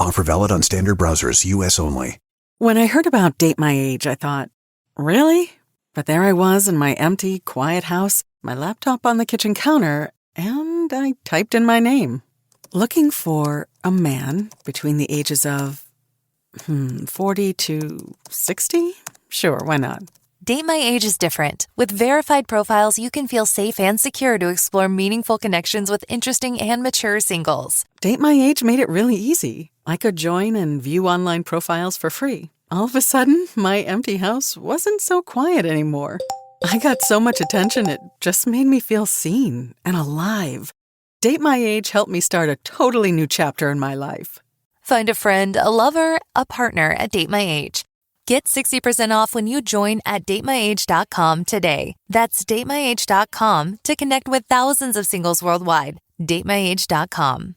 Offer valid on standard browsers, U.S. only. When I heard about Date My Age, I thought, really? But there I was in my empty, quiet house, my laptop on the kitchen counter, and I typed in my name. Looking for a man between the ages of 40 to 60? Sure, why not? Date My Age is different. With verified profiles, you can feel safe and secure to explore meaningful connections with interesting and mature singles. Date My Age made it really easy. I could join and view online profiles for free. All of a sudden, my empty house wasn't so quiet anymore. I got so much attention, it just made me feel seen and alive. Date My Age helped me start a totally new chapter in my life. Find a friend, a lover, a partner at Date My Age. Get 60% off when you join at datemyage.com today. That's datemyage.com to connect with thousands of singles worldwide. datemyage.com.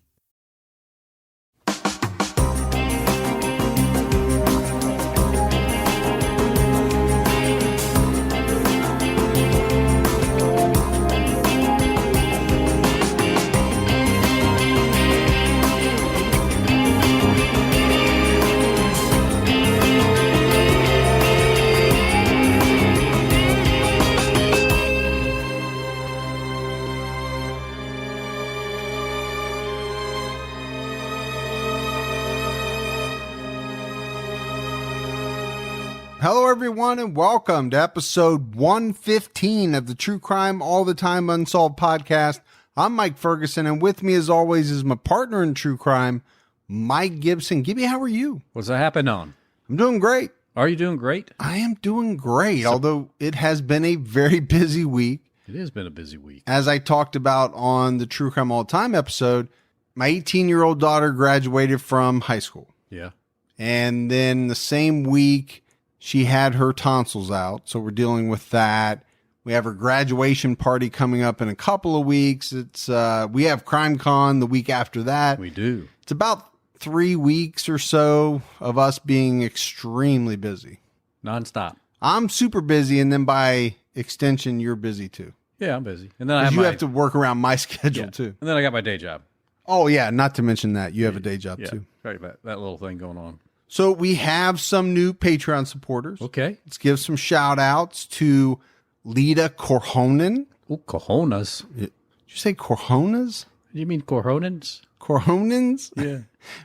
Hello, everyone, and welcome to episode 115 of the True Crime All the Time Unsolved podcast. I'm Mike Ferguson, and with me, as always, is my partner in true crime, Mike Gibson. Gibby, how are you? What's that happen on? I'm doing great. Are you doing great? I am doing great, although it has been a very busy week. It has been a busy week. As I talked about on the True Crime All the Time episode, my 18-year-old daughter graduated from high school. Yeah. And then the same week, she had her tonsils out, so we're dealing with that. We have her graduation party coming up in a couple of weeks. It's we have Crime Con the week after that. We do. It's about 3 weeks or so of us being extremely busy. Nonstop. I'm super busy, and then by extension, you're busy too. Yeah, I'm busy. And then you have to work around my schedule too. And then I got my day job. Oh, yeah, not to mention that. You have a day job too. Right, that little thing going on. So we have some new Patreon supporters. Okay. Let's give some shout outs to Lita Corhonen. Oh, cojones. Did you say Corhonas? You mean cojones? Corhonens? Yeah.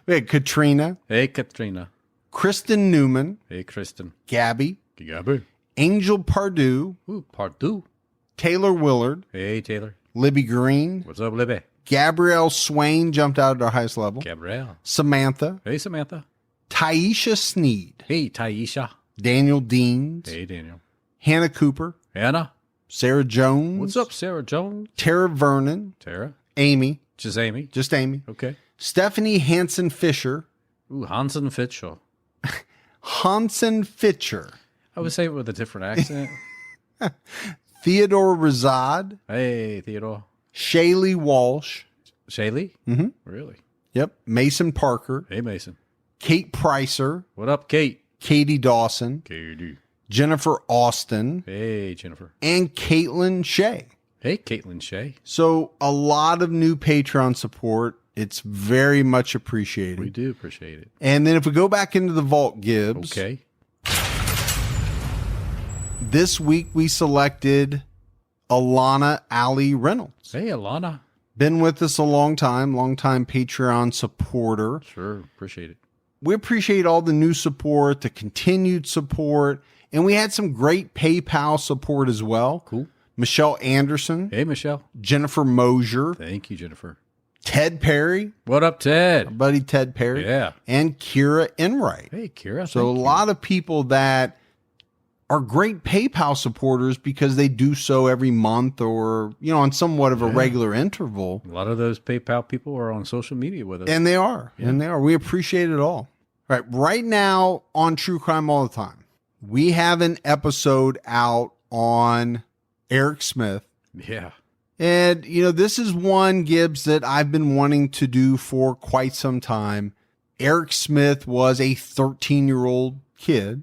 We had Katrina. Hey, Katrina. Kristen Newman. Hey, Kristen. Gabby. Gabby. Angel Pardue. Ooh, Pardue. Taylor Willard. Hey, Taylor. Libby Green. What's up, Libby? Gabrielle Swain jumped out at our highest level. Gabrielle. Samantha. Hey, Samantha. Taisha Sneed. Hey, Taisha. Daniel Deans. Hey, Daniel. Hannah Cooper. Hannah. Sarah Jones. What's up, Sarah Jones? Tara Vernon. Tara. Amy. Just Amy. Just Amy. Okay. Stephanie Hansen Fisher. Ooh, Hansen Fitchell. Hansen Fitcher. I would say it with a different accent. Theodore Razad. Hey, Theodore. Shaylee Walsh. Shaylee? Mm-hmm. Really? Yep. Mason Parker. Hey, Mason. Kate Pricer. What up, Kate? Katie Dawson. Katie. Jennifer Austin. Hey, Jennifer. And Caitlin Shea. Hey, Caitlin Shea. So a lot of new Patreon support. It's very much appreciated. We do appreciate it. And then if we go back into the vault, Gibbs. Okay. This week we selected Alana Allie Reynolds. Hey, Alana. Been with us a long time Patreon supporter. Sure, appreciate it. We appreciate all the new support, the continued support, and we had some great PayPal support as well. Cool. Michelle Anderson. Hey, Michelle. Jennifer Mosier. Thank you, Jennifer. Ted Perry. What up, Ted? Our buddy Ted Perry. Yeah. And Kira Enright. Hey, Kira. So a lot of people that are great PayPal supporters because they do so every month or, you know, on somewhat of a regular interval. A lot of those PayPal people are on social media with us. And they are. Yeah. And they are. We appreciate it all. All right. Right now on True Crime All the Time, we have an episode out on Eric Smith. Yeah. And, you know, this is one, Gibbs, that I've been wanting to do for quite some time. Eric Smith was a 13-year-old kid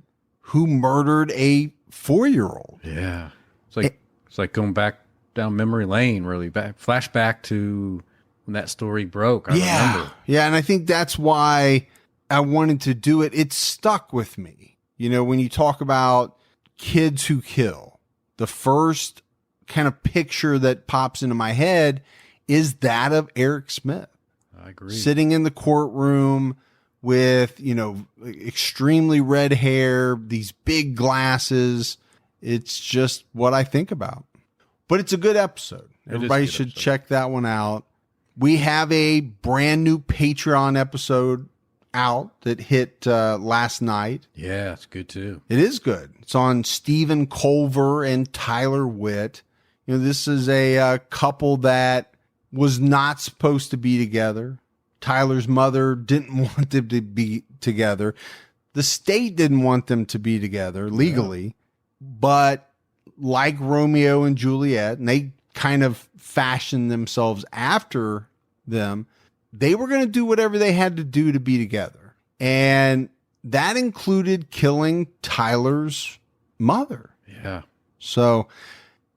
who murdered a 4-year-old. Yeah. It's like going back down memory lane, really. Flashback to when that story broke. I remember. Yeah, and I think that's why I wanted to do it. It stuck with me. You know, when you talk about kids who kill, the first kind of picture that pops into my head is that of Eric Smith. I agree. Sitting in the courtroom with, you know, extremely red hair, these big glasses. It's just what I think about. But it's a good episode. Everybody should check that one out. We have a brand new Patreon episode out that hit last night. Yeah, it's good too. It is good. It's on Stephen Culver and Tyler Witt. You know, this is a couple that was not supposed to be together. Tyler's mother didn't want them to be together. The state didn't want them to be together legally, but like Romeo and Juliet, and they kind of fashioned themselves after them, they were going to do whatever they had to do to be together. And that included killing Tyler's mother. Yeah. So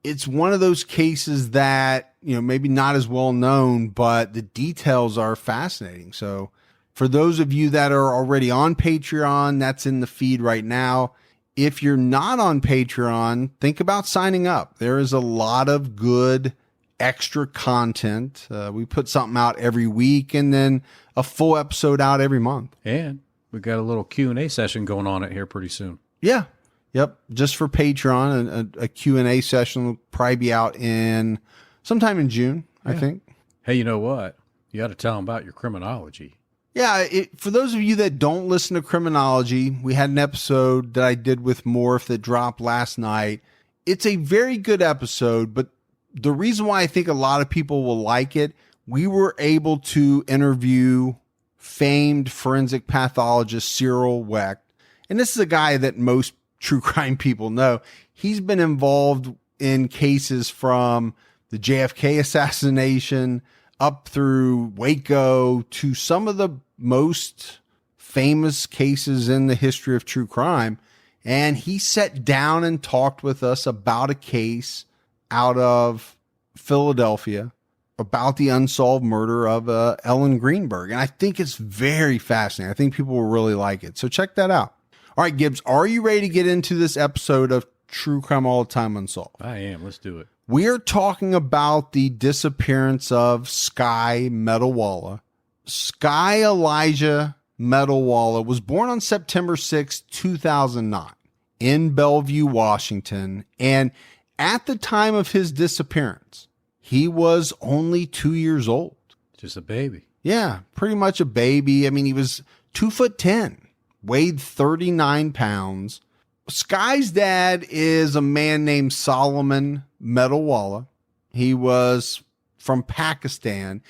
it's one of those cases that, you know, maybe not as well known, but the details are fascinating. So for those of you that are already on Patreon, that's in the feed right now. If you're not on Patreon, think about signing up. There is a lot of good extra content. We put something out every week and then a full episode out every month. And we got a little Q&A session going on it here pretty soon. Yeah. Yep. Just for Patreon, a Q&A session will probably be out in sometime in June, I think. Hey, you know what? You got to tell them about your criminology. Yeah. For those of you that don't listen to criminology, we had an episode that I did with Morph that dropped last night. It's a very good episode, but the reason why I think a lot of people will like it, we were able to interview famed forensic pathologist Cyril Wecht. And this is a guy that most true crime people know. He's been involved in cases from the JFK assassination up through Waco to some of the most famous cases in the history of true crime. And he sat down and talked with us about a case out of Philadelphia about the unsolved murder of Ellen Greenberg. And I think it's very fascinating. I think people will really like it. So check that out. All right, Gibbs, are you ready to get into this episode of True Crime All the Time Unsolved? I am. Let's do it. We are talking about the disappearance of Sky Metalwala. Sky Elijah Metalwala was born on September 6, 2009 in Bellevue, Washington. And at the time of his disappearance, he was only 2 years old. Just a baby. Yeah, pretty much a baby. I mean, he was 2'10", weighed 39 pounds. Sky's dad is a man named Solomon Metalwala. He was from Pakistan.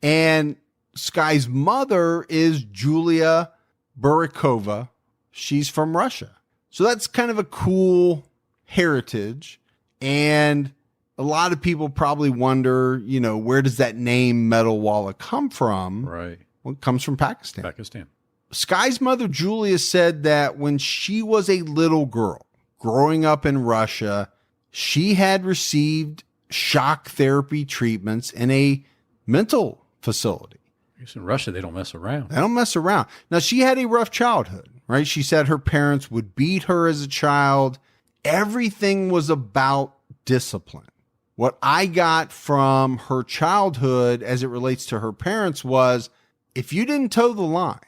And Sky's mother is Julia Burikova. She's from Russia. So that's kind of a cool heritage. And a lot of people probably wonder, you know, where does that name Metalwala come from? Right. Well, it comes from Pakistan. Pakistan. Sky's mother, Julia, said that when she was a little girl growing up in Russia, she had received shock therapy treatments in a mental facility. In Russia, they don't mess around. They don't mess around. Now, she had a rough childhood, right? She said her parents would beat her as a child. Everything was about discipline. What I got from her childhood as it relates to her parents was, if you didn't toe the line,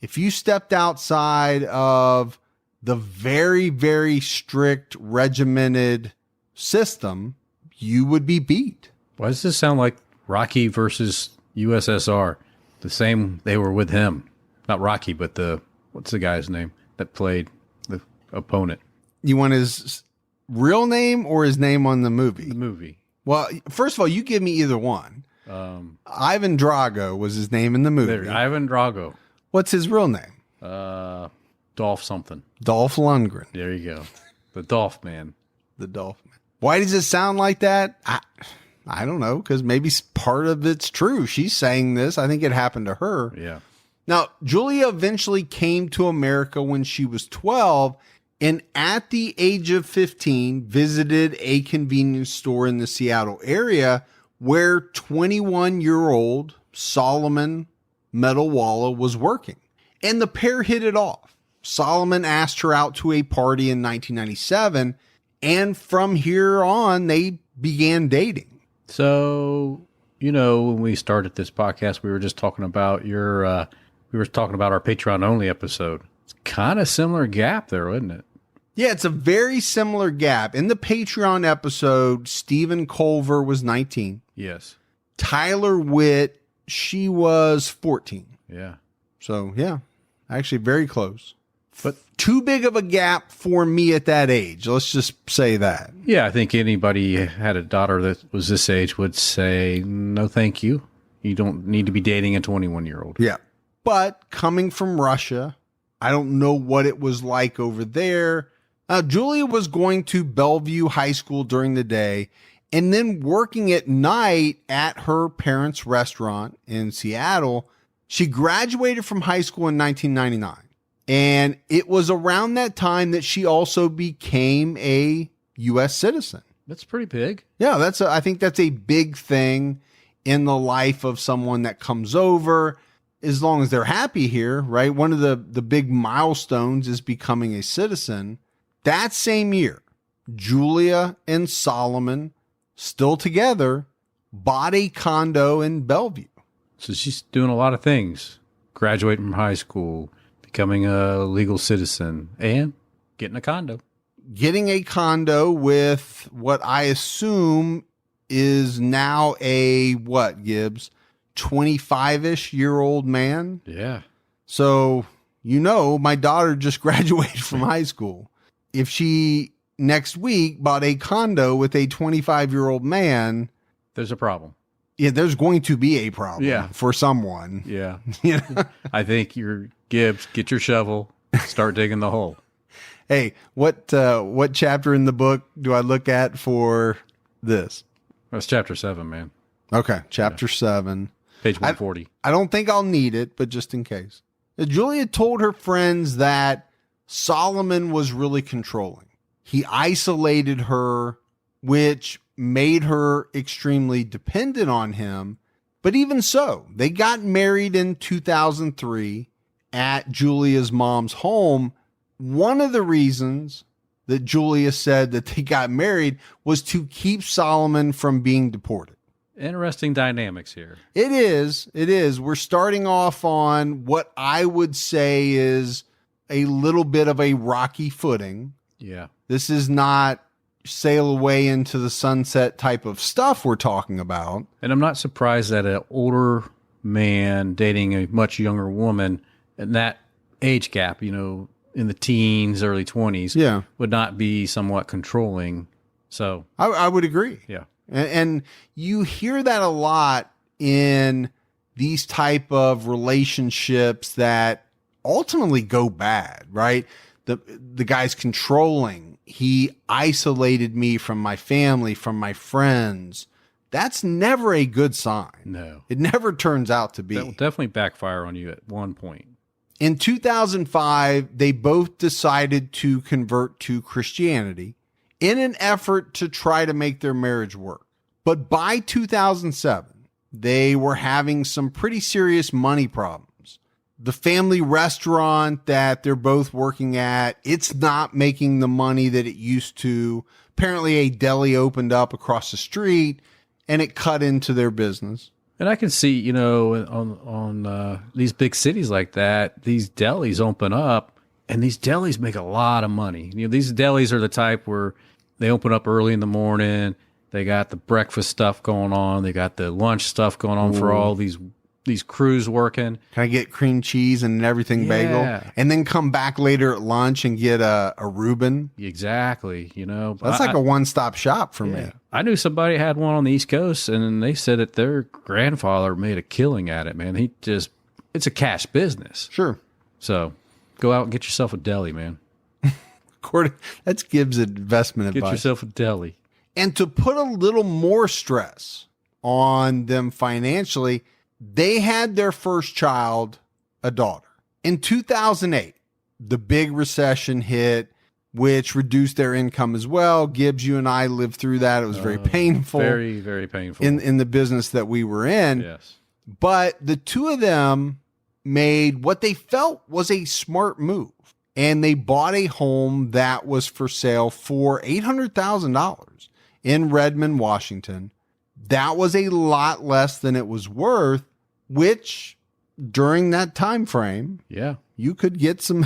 if you stepped outside of the very, very strict regimented system, you would be beat. Why does this sound like Rocky versus USSR? The same, they were with him. Not Rocky, but what's the guy's name that played the opponent? You want his real name or his name on the movie? The movie. Well, first of all, you give me either one. Ivan Drago was his name in the movie. Ivan Drago. What's his real name? Dolph something. Dolph Lundgren. There you go. The Dolph man. The Dolph man. Why does it sound like that? I don't know, because maybe part of it's true. She's saying this. I think it happened to her. Yeah. Now, Julia eventually came to America when she was 12, and at the age of 15, visited a convenience store in the Seattle area where 21-year-old Solomon Metalwala was working. And the pair hit it off. Solomon asked her out to a party in 1997, and from here on, they began dating. So, when we started this podcast, we were just talking about our Patreon only episode. It's kind of similar gap there, isn't it? Yeah, it's a very similar gap. In the Patreon episode, Stephen Culver was 19. Yes. Tyler Witt, she was 14. Yeah. So, yeah, actually very close. But too big of a gap for me at that age. Let's just say that. yeah, I think anybody had a daughter that was this age would say, no, thank you. You don't need to be dating a 21-year-old. Yeah. But coming from Russia, I don't know what it was like over there. Julia was going to Bellevue High School during the day and then working at night at her parents' restaurant in Seattle. She graduated from high school in 1999. And it was around that time that she also became a U.S. citizen. That's pretty big. Yeah, I think that's a big thing in the life of someone that comes over, as long as they're happy here, right? One of the big milestones is becoming a citizen. That same year, Julia and Solomon, still together, bought a condo in Bellevue. So she's doing a lot of things. Graduating from high school, becoming a legal citizen, and getting a condo. Getting a condo with what I assume is now a, Gibbs? 25-ish year old man. Yeah. So, my daughter just graduated from high school. If she next week bought a condo with a 25-year-old man, there's a problem. Yeah, there's going to be a problem for someone. Yeah. I think Gibbs, get your shovel, start digging the hole. Hey, what chapter in the book do I look at for this? That's chapter 7, man. Okay, chapter 7. Page 140. I don't think I'll need it, but just in case. Julia told her friends that Solomon was really controlling. He isolated her, which made her extremely dependent on him. But even so, they got married in 2003 at Julia's mom's home. One of the reasons that Julia said that they got married was to keep Solomon from being deported. Interesting dynamics here. It is. We're starting off on what I would say is a little bit of a rocky footing. Yeah. This is not sail away into the sunset type of stuff we're talking about. And I'm not surprised that an older man dating a much younger woman and that age gap, in the teens, early 20s, would not be somewhat controlling. So I would agree. Yeah. And you hear that a lot in these type of relationships that ultimately go bad, right? The guy's controlling. He isolated me from my family, from my friends. That's never a good sign. No. It never turns out to be. That will definitely backfire on you at one point. In 2005, they both decided to convert to Christianity in an effort to try to make their marriage work. But by 2007, they were having some pretty serious money problems. The family restaurant that they're both working at, it's not making the money that it used to. Apparently a deli opened up across the street and it cut into their business. And I can see, on these big cities like that, these delis open up and these delis make a lot of money. These delis are the type where they open up early in the morning. They got the breakfast stuff going on. They got the lunch stuff going on for all these crews working. Can I get cream cheese and everything bagel? And then come back later at lunch and get a Reuben? Exactly. That's like a one-stop shop for me. I knew somebody had one on the East Coast, and they said that their grandfather made a killing at it, man. It's a cash business. Sure. So go out and get yourself a deli, man. That's Gibbs' investment advice. Get yourself a deli. And to put a little more stress on them financially, they had their first child, a daughter. In 2008, the big recession hit, which reduced their income as well. Gibbs, you and I lived through that. It was very painful. Very, very painful. In the business that we were in. Yes. But the two of them made what they felt was a smart move. And they bought a home that was for sale for $800,000 in Redmond, Washington. That was a lot less than it was worth, which during that time frame, Yeah. you could get some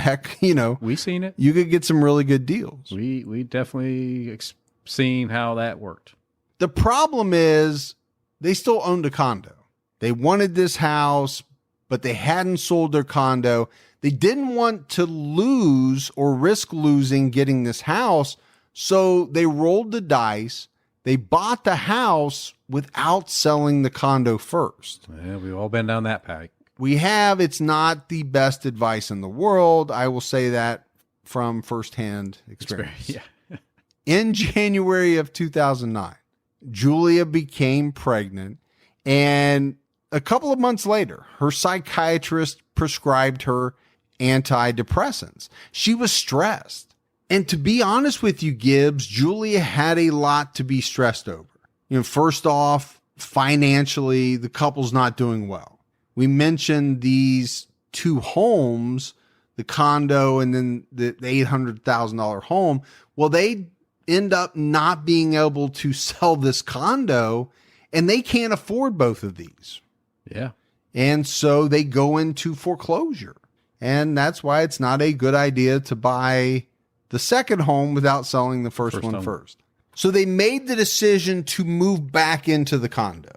We seen it. you could get some really good deals. We definitely seen how that worked. The problem is they still owned a condo. They wanted this house, but they hadn't sold their condo. They didn't want to lose or risk losing getting this house. So they rolled the dice. They bought the house without selling the condo first. Yeah, we've all been down that path. We have. It's not the best advice in the world. I will say that from firsthand experience. Yeah. In January of 2009, Julia became pregnant, and a couple of months later, her psychiatrist prescribed her antidepressants. She was stressed. And to be honest with you, Gibbs, Julia had a lot to be stressed over. First off, financially, the couple's not doing well. We mentioned these two homes, the condo and then the $800,000 home. Well, they end up not being able to sell this condo, and they can't afford both of these. Yeah. And so they go into foreclosure. And that's why it's not a good idea to buy the second home without selling the first one first. So they made the decision to move back into the condo.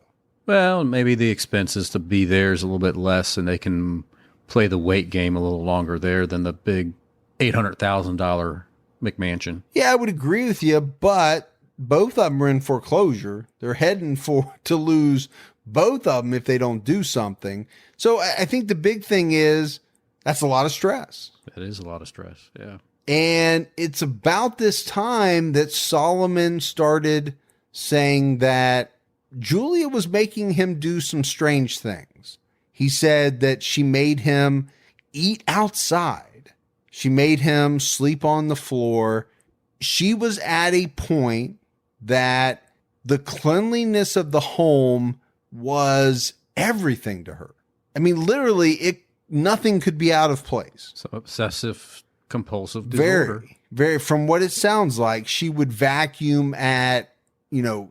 Well, maybe the expenses to be there is a little bit less, and they can play the wait game a little longer there than the big $800,000 McMansion. Yeah, I would agree with you, but both of them are in foreclosure. They're heading to lose both of them if they don't do something. So I think the big thing is that's a lot of stress. That is a lot of stress. Yeah. And it's about this time that Solomon started saying that Julia was making him do some strange things. He said that she made him eat outside. She made him sleep on the floor. She was at a point that the cleanliness of the home was everything to her. I mean, literally, nothing could be out of place. So obsessive compulsive disorder. Very, from what it sounds like, she would vacuum at,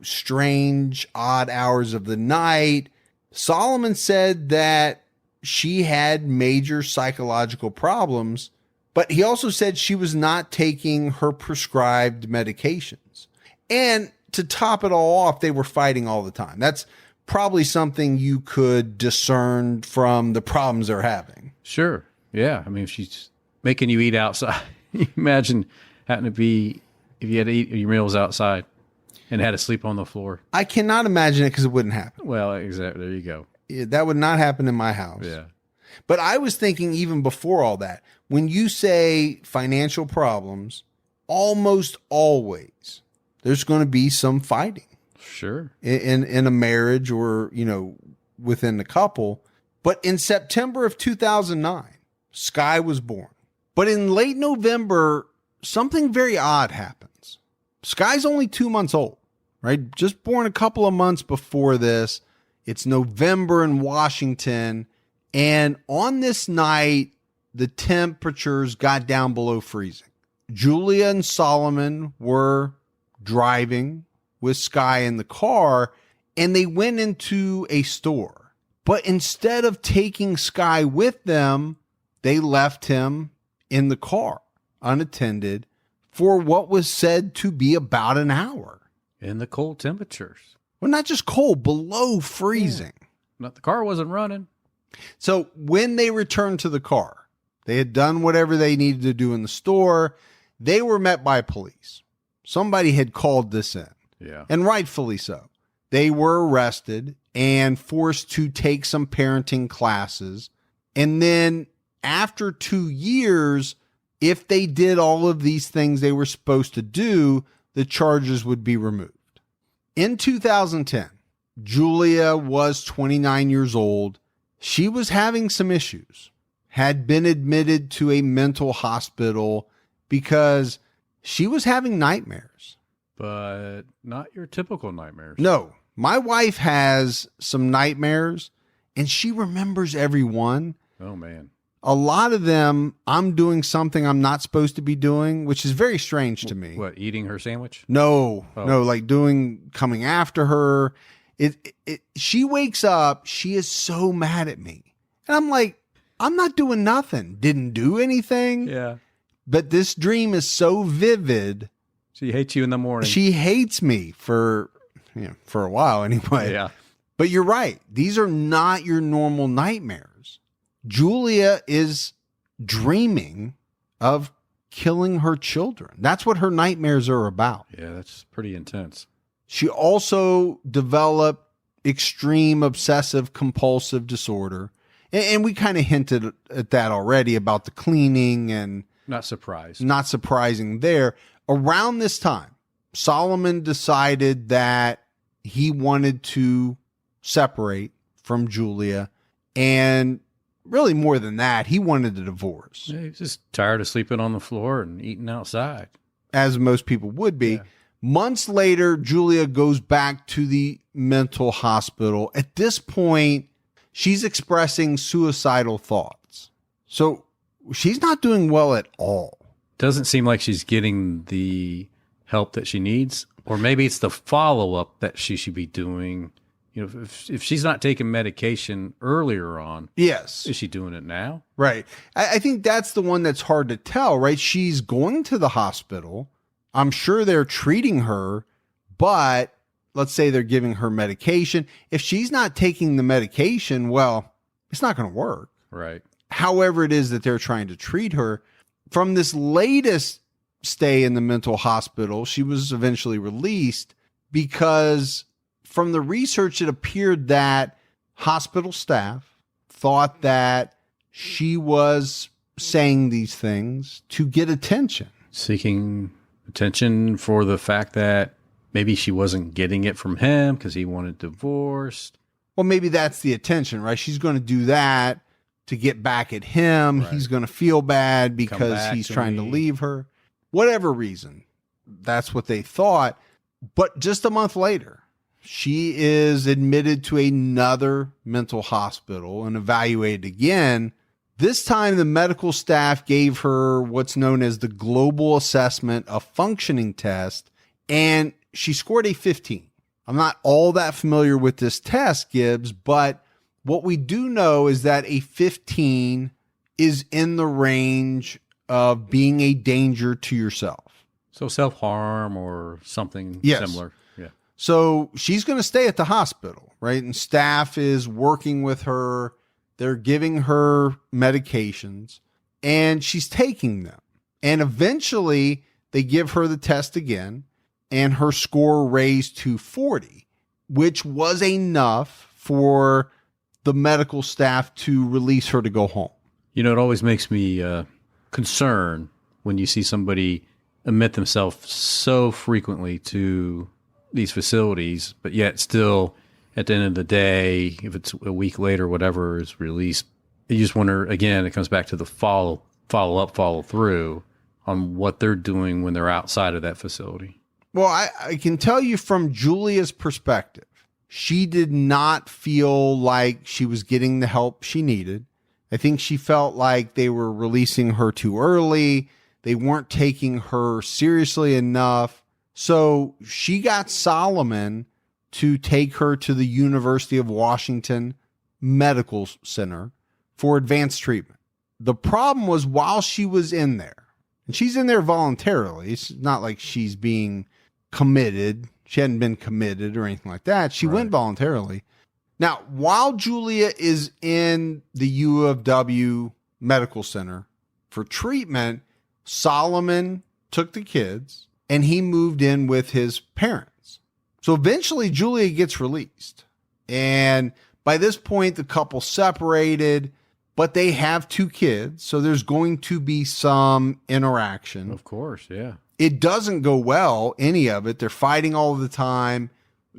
strange, odd hours of the night. Solomon said that she had major psychological problems, but he also said she was not taking her prescribed medications. And to top it all off, they were fighting all the time. That's probably something you could discern from the problems they're having. Sure. Yeah. I mean, if she's making you eat outside, imagine having to be, if you had to eat your meals outside and had to sleep on the floor. I cannot imagine it because it wouldn't happen. Well, exactly. There you go. That would not happen in my house. Yeah. But I was thinking even before all that, when you say financial problems, almost always there's going to be some fighting. Sure. In a marriage or, within the couple. But in September of 2009, Sky was born. But in late November, something very odd happens. Sky's only 2 months old, right? Just born a couple of months before this. It's November in Washington. And on this night, the temperatures got down below freezing. Julia and Solomon were driving with Sky in the car, and they went into a store. But instead of taking Sky with them, they left him in the car, unattended, for what was said to be about an hour. In the cold temperatures. Well, not just cold, below freezing. Not the car wasn't running. So when they returned to the car, they had done whatever they needed to do in the store. They were met by police. Somebody had called this in. Yeah. And rightfully so. They were arrested and forced to take some parenting classes. And then after 2 years, if they did all of these things they were supposed to do, the charges would be removed. In 2010, Julia was 29 years old. She was having some issues, had been admitted to a mental hospital because she was having nightmares. But not your typical nightmares. No, my wife has some nightmares and she remembers every one. Oh, man. A lot of them, I'm doing something I'm not supposed to be doing, which is very strange to me. What, eating her sandwich? No, like coming after her. She wakes up, she is so mad at me. And I'm like, I'm not doing nothing. Didn't do anything. Yeah. But this dream is so vivid. She hates you in the morning. She hates me for a while anyway. Yeah. But you're right. These are not your normal nightmares. Julia is dreaming of killing her children. That's what her nightmares are about. Yeah, that's pretty intense. She also developed extreme obsessive compulsive disorder. And we kind of hinted at that already about the cleaning and not surprised. Not surprising there. Around this time, Solomon decided that he wanted to separate from Julia. And really more than that, he wanted a divorce. Yeah, he's just tired of sleeping on the floor and eating outside. As most people would be. Yeah. Months later, Julia goes back to the mental hospital. At this point, she's expressing suicidal thoughts. So she's not doing well at all. Doesn't seem like she's getting the help that she needs. Or maybe it's the follow-up that she should be doing. You know, if she's not taking medication earlier on, yes, is she doing it now? Right. I think that's the one that's hard to tell, right? She's going to the hospital. I'm sure they're treating her, but let's say they're giving her medication. If she's not taking the medication, well, it's not going to work. Right. However it is that they're trying to treat her. From this latest stay in the mental hospital, she was eventually released because from the research, it appeared that hospital staff thought that she was saying these things to get attention. Seeking attention for the fact that maybe she wasn't getting it from him because he wanted divorced. Well, maybe that's the attention, right? She's going to do that to get back at him. Right. He's going to feel bad because he's trying to leave her. Whatever reason, that's what they thought. But just a month later, she is admitted to another mental hospital and evaluated again. This time, the medical staff gave her what's known as the Global Assessment of Functioning test, and she scored a 15. I'm not all that familiar with this test, Gibbs, but what we do know is that a 15 is in the range of being a danger to yourself. So self-harm or something similar. Yeah. So she's going to stay at the hospital, right? And staff is working with her. They're giving her medications and she's taking them. And eventually they give her the test again and her score raised to 40, which was enough for the medical staff to release her to go home. You know, it always makes me concerned when you see somebody admit themselves so frequently to these facilities, but yet still at the end of the day, if it's a week later, whatever is released, you just wonder, again, it comes back to the follow through on what they're doing when they're outside of that facility. Well, I can tell you from Julia's perspective, she did not feel like she was getting the help she needed. I think she felt like they were releasing her too early. They weren't taking her seriously enough. So she got Solomon to take her to the University of Washington Medical Center for advanced treatment. The problem was while she was in there, and she's in there voluntarily, it's not like she's being committed. She hadn't been committed or anything like that. She went voluntarily. Now, while Julia is in the U of W Medical Center for treatment, Solomon took the kids and he moved in with his parents. So eventually Julia gets released. And by this point, the couple separated, but they have 2 kids. So there's going to be some interaction. Of course, yeah. It doesn't go well, any of it. They're fighting all the time.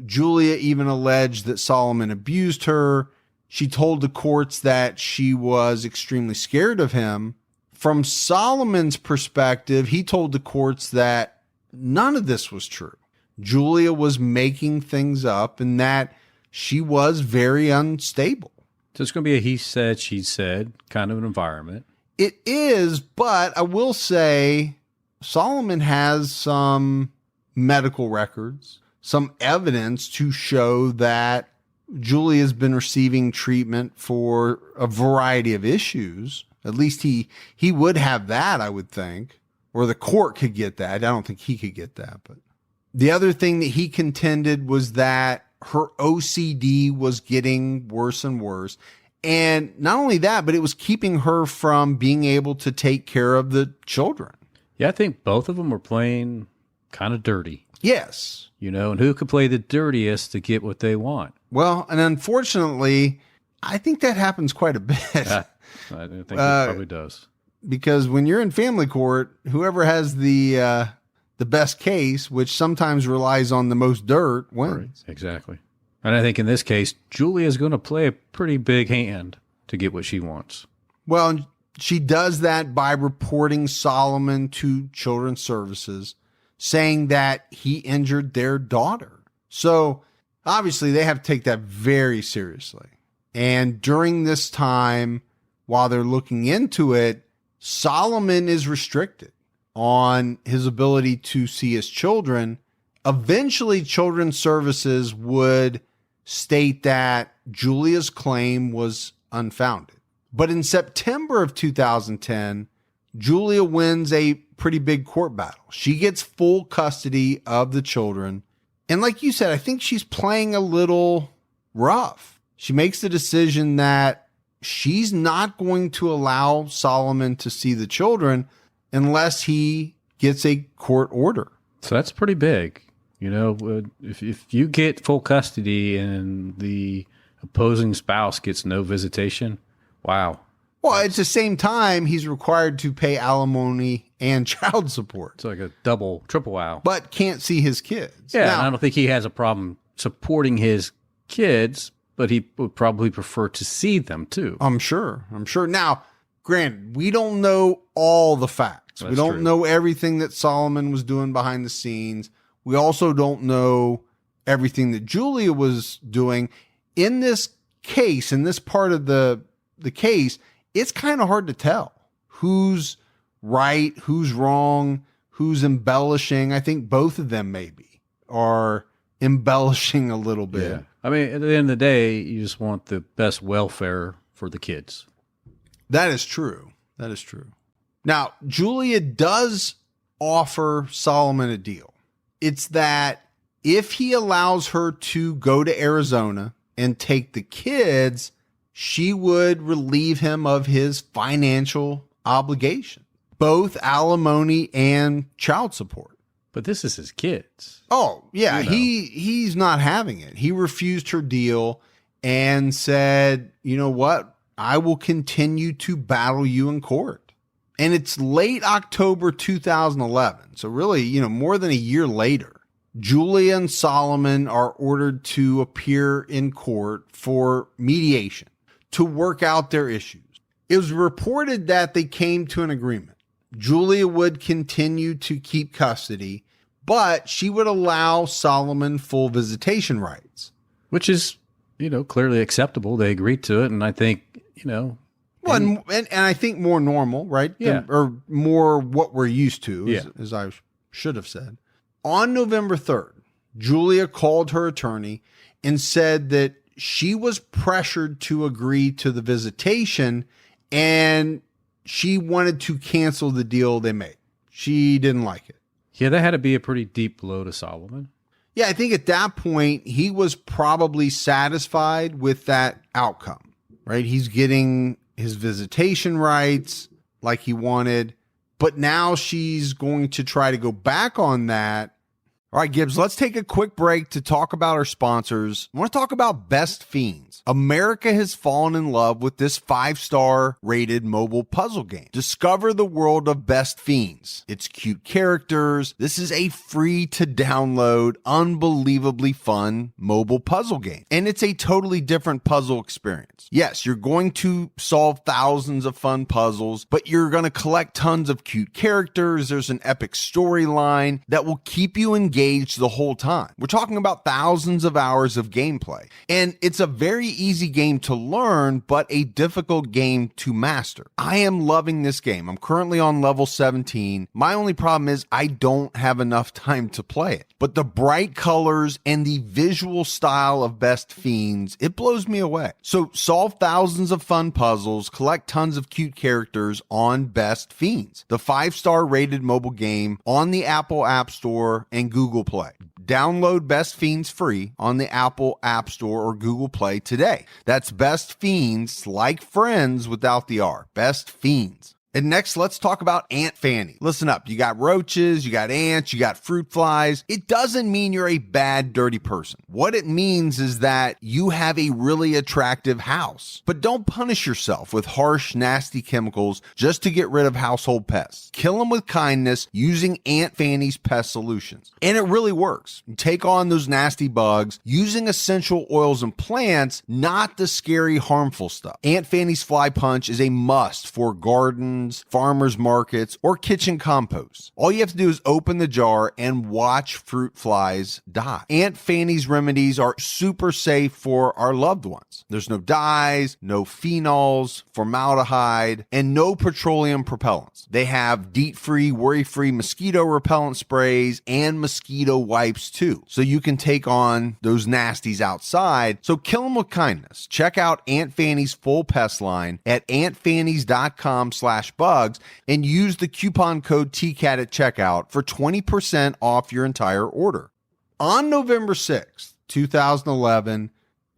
Julia even alleged that Solomon abused her. She told the courts that she was extremely scared of him. From Solomon's perspective, he told the courts that none of this was true. Julia was making things up and that she was very unstable. So it's going to be a he said, she said kind of an environment. It is, but I will say Solomon has some medical records, some evidence to show that Julie has been receiving treatment for a variety of issues. At least he would have that, I would think, or the court could get that. I don't think he could get that. But the other thing that he contended was that her OCD was getting worse and worse. And not only that, but it was keeping her from being able to take care of the children. Yeah, I think both of them were playing kind of dirty. Yes. You know, and who could play the dirtiest to get what they want? Well, and unfortunately, I think that happens quite a bit. I think it probably does. Because when you're in family court, whoever has the best case, which sometimes relies on the most dirt, wins. Right, exactly. And I think in this case, Julie is going to play a pretty big hand to get what she wants. Well, she does that by reporting Solomon to Children's Services, saying that he injured their daughter. So obviously they have to take that very seriously. And during this time, while they're looking into it, Solomon is restricted on his ability to see his children. Eventually, Children's Services would state that Julia's claim was unfounded. But in September of 2010, Julia wins a pretty big court battle. She gets full custody of the children. And like you said, I think she's playing a little rough. She makes the decision that she's not going to allow Solomon to see the children unless he gets a court order. So that's pretty big. You know, if you get full custody and the opposing spouse gets no visitation, wow. Well, at the same time, he's required to pay alimony and child support. It's like a double, triple wow. But can't see his kids. Yeah, Now, and I don't think he has a problem supporting his kids, but he would probably prefer to see them too. I'm sure. Now, granted, we don't know all the facts. We don't know everything that Solomon was doing behind the scenes. We also don't know everything that Julia was doing. In this case, in this part of the case, it's kind of hard to tell who's right, who's wrong, who's embellishing. I think both of them maybe are embellishing a little bit. Yeah. I mean, at the end of the day, you just want the best welfare for the kids. That is true. Now, Julia does offer Solomon a deal. It's that if he allows her to go to Arizona and take the kids, she would relieve him of his financial obligation, both alimony and child support. But this is his kids. Oh, yeah. You know. He's not having it. He refused her deal and said, you know what? I will continue to battle you in court. And it's late October 2011. So really, you know, more than a year later, Julia and Solomon are ordered to appear in court for mediation to work out their issues. It was reported that they came to an agreement. Julia would continue to keep custody, but she would allow Solomon full visitation rights. Which is, you know, clearly acceptable. They agreed to it. And I think, you know. Well, and I think more normal, right? Yeah. Or more what we're used to, Yeah. as I should have said. On November 3rd, Julia called her attorney and said that she was pressured to agree to the visitation and she wanted to cancel the deal they made. She didn't like it. Yeah, that had to be a pretty deep blow to Solomon. Yeah, I think at that point, he was probably satisfied with that outcome, right? He's getting his visitation rights like he wanted, but now she's going to try to go back on that. All right, Gibbs, let's take a quick break to talk about our sponsors. I want to talk about Best Fiends. America has fallen in love with this 5-star rated mobile puzzle game. Discover the world of Best Fiends. It's cute characters. This is a free to download, unbelievably fun mobile puzzle game. And it's a totally different puzzle experience. Yes, you're going to solve thousands of fun puzzles, but you're going to collect tons of cute characters. There's an epic storyline that will keep you engaged engaged the whole time. We're talking about thousands of hours of gameplay. And it's a very easy game to learn, but a difficult game to master. I am loving this game. I'm currently on level 17. My only problem is I don't have enough time to play it. But the bright colors and the visual style of Best Fiends, it blows me away. So solve thousands of fun puzzles, collect tons of cute characters on Best Fiends, the 5-star rated mobile game on the Apple App Store and Google Play. Download Best Fiends free on the Apple App Store or Google Play today. That's Best Fiends, like friends without the R. Best Fiends. And next, let's talk about ant fanny. Listen up. You got roaches, you got ants, you got fruit flies. It doesn't mean you're a bad, dirty person. What it means is that you have a really attractive house. But don't punish yourself with harsh, nasty chemicals just to get rid of household pests. Kill them with kindness using Ant Fanny's pest solutions. And it really works. You take on those nasty bugs using essential oils and plants, not the scary, harmful stuff. Ant Fanny's Fly Punch is a must for gardens, farmers markets, or kitchen compost. All you have to do is open the jar and watch fruit flies die. Ant Fanny's remedies are super safe for our loved ones. There's no dyes, no phenols, formaldehyde, and no petroleum propellants. They have DEET-free, worry-free mosquito repellent sprays and mosquito wipes too. So you can take on those nasties outside. So kill them with kindness. Check out Ant Fanny's full pest line at antfannys.com/bugs and use the coupon code TCAT at checkout for 20% off your entire order. On November 6th, 2011,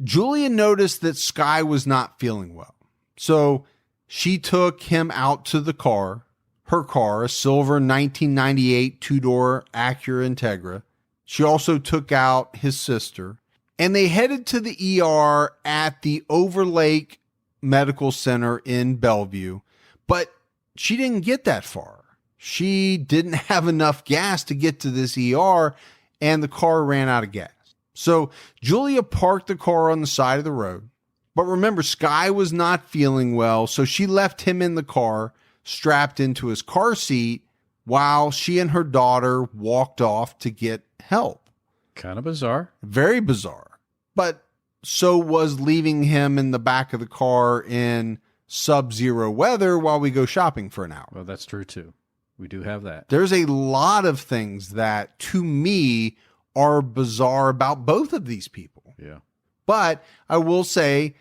Julia noticed that Sky was not feeling well. So she took him out to the car, her car, a silver 1998 two-door Acura Integra. She also took out his sister, and they headed to the ER at the Overlake Medical Center in Bellevue. But she didn't get that far. She didn't have enough gas to get to this ER, and the car ran out of gas. So Julia parked the car on the side of the road. But remember, Sky was not feeling well, so she left him in the car, strapped into his car seat, while she and her daughter walked off to get help. Kind of bizarre. Very bizarre. But so was leaving him in the back of the car in sub-zero weather while we go shopping for an hour. Well, that's true too. We do have that. There's a lot of things that, to me, are bizarre about both of these people. Yeah. But I will say,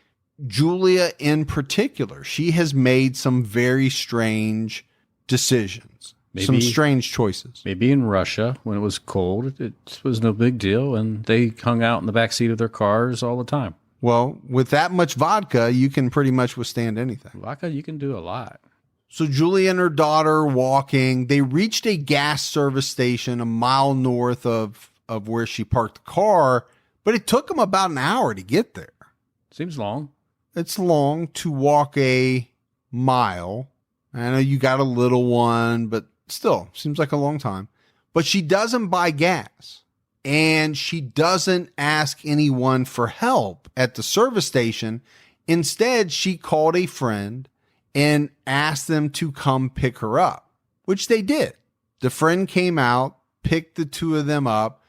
Julia in particular, she has made some very strange decisions. Some strange choices. Maybe in Russia, when it was cold, it was no big deal, and they hung out in the back seat of their cars all the time. Well, with that much vodka, you can pretty much withstand anything. Vodka, you can do a lot. So Julia and her daughter walking, they reached a gas service station a mile north of where she parked the car, but it took them about an hour to get there. Seems long. It's long to walk a mile. I know you got a little one, but still, seems like a long time. But she doesn't buy gas. And she doesn't ask anyone for help at the service station. Instead, she called a friend and asked them to come pick her up, which they did. The friend came out, picked the two of them up,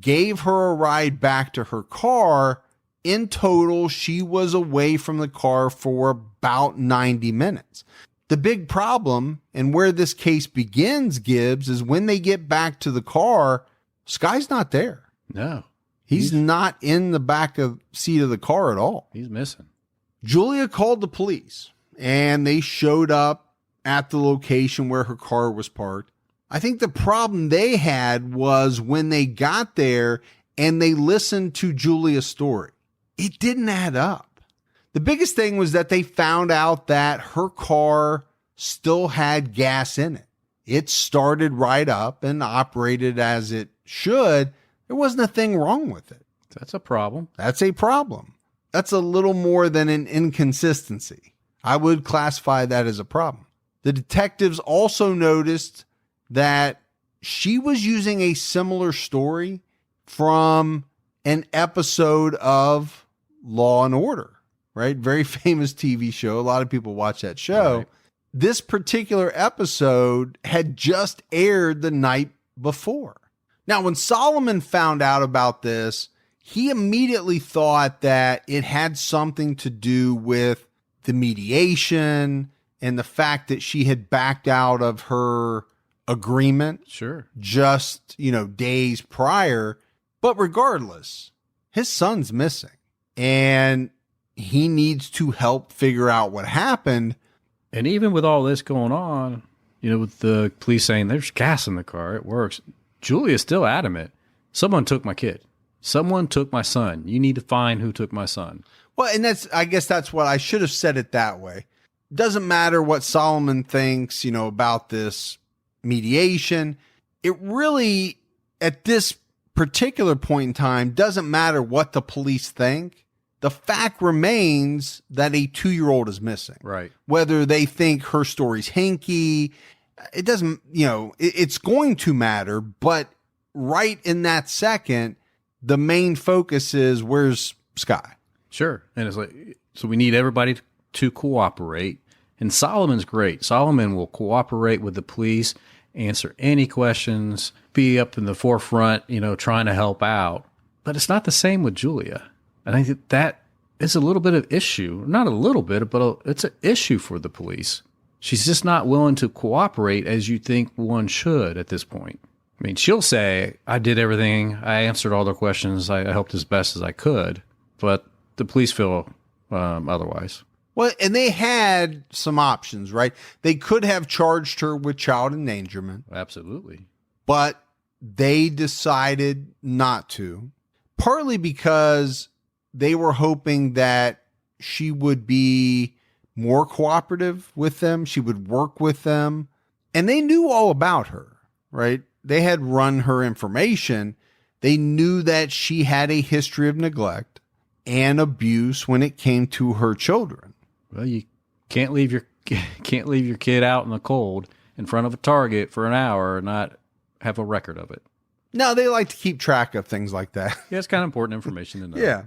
gave her a ride back to her car. In total, she was away from the car for about 90 minutes. The big problem, and where this case begins, Gibbs, is when they get back to the car, Sky's not there. No. He's not in the back of seat of the car at all. He's missing. Julia called the police, and they showed up at the location where her car was parked. I think the problem they had was when they got there and they listened to Julia's story. It didn't add up. The biggest thing was that they found out that her car still had gas in it. It started right up and operated as it should. There wasn't a thing wrong with it. That's a problem. That's a problem. That's a little more than an inconsistency. I would classify that as a problem. The detectives also noticed that she was using a similar story from an episode of Law and Order, right? Very famous TV show. A lot of people watch that show. Right. This particular episode had just aired the night before. Now, when Solomon found out about this, he immediately thought that it had something to do with the mediation and the fact that she had backed out of her agreement Sure. just, days prior. But regardless, his son's missing and he needs to help figure out what happened. And even with all this going on, with the police saying there's gas in the car, it works. Julia's still adamant. Someone took my kid. Someone took my son. You need to find who took my son. Well, and I guess that's what I should have said it that way. Doesn't matter what Solomon thinks, about this mediation. It really, at this particular point in time, doesn't matter what the police think. The fact remains that a 2-year-old is missing. Right. Whether they think her story's hinky, it doesn't, it's going to matter. But right in that second, the main focus is where's Sky? Sure. And it's like, so we need everybody to cooperate. And Solomon's great. Solomon will cooperate with the police, answer any questions, be up in the forefront, trying to help out. But it's not the same with Julia. I think that is a little bit of issue. Not a little bit, but it's an issue for the police. She's just not willing to cooperate as you think one should at this point. I mean, she'll say, I did everything. I answered all their questions. I helped as best as I could. But the police feel otherwise. Well, and they had some options, right? They could have charged her with child endangerment. Absolutely. But they decided not to, partly because they were hoping that she would be more cooperative with them. She would work with them. And they knew all about her, right? They had run her information. They knew that she had a history of neglect and abuse when it came to her children. Well, you can't leave your kid out in the cold in front of a Target for an hour and not have a record of it. No, they like to keep track of things like that. Yeah, it's kind of important information to know. Yeah.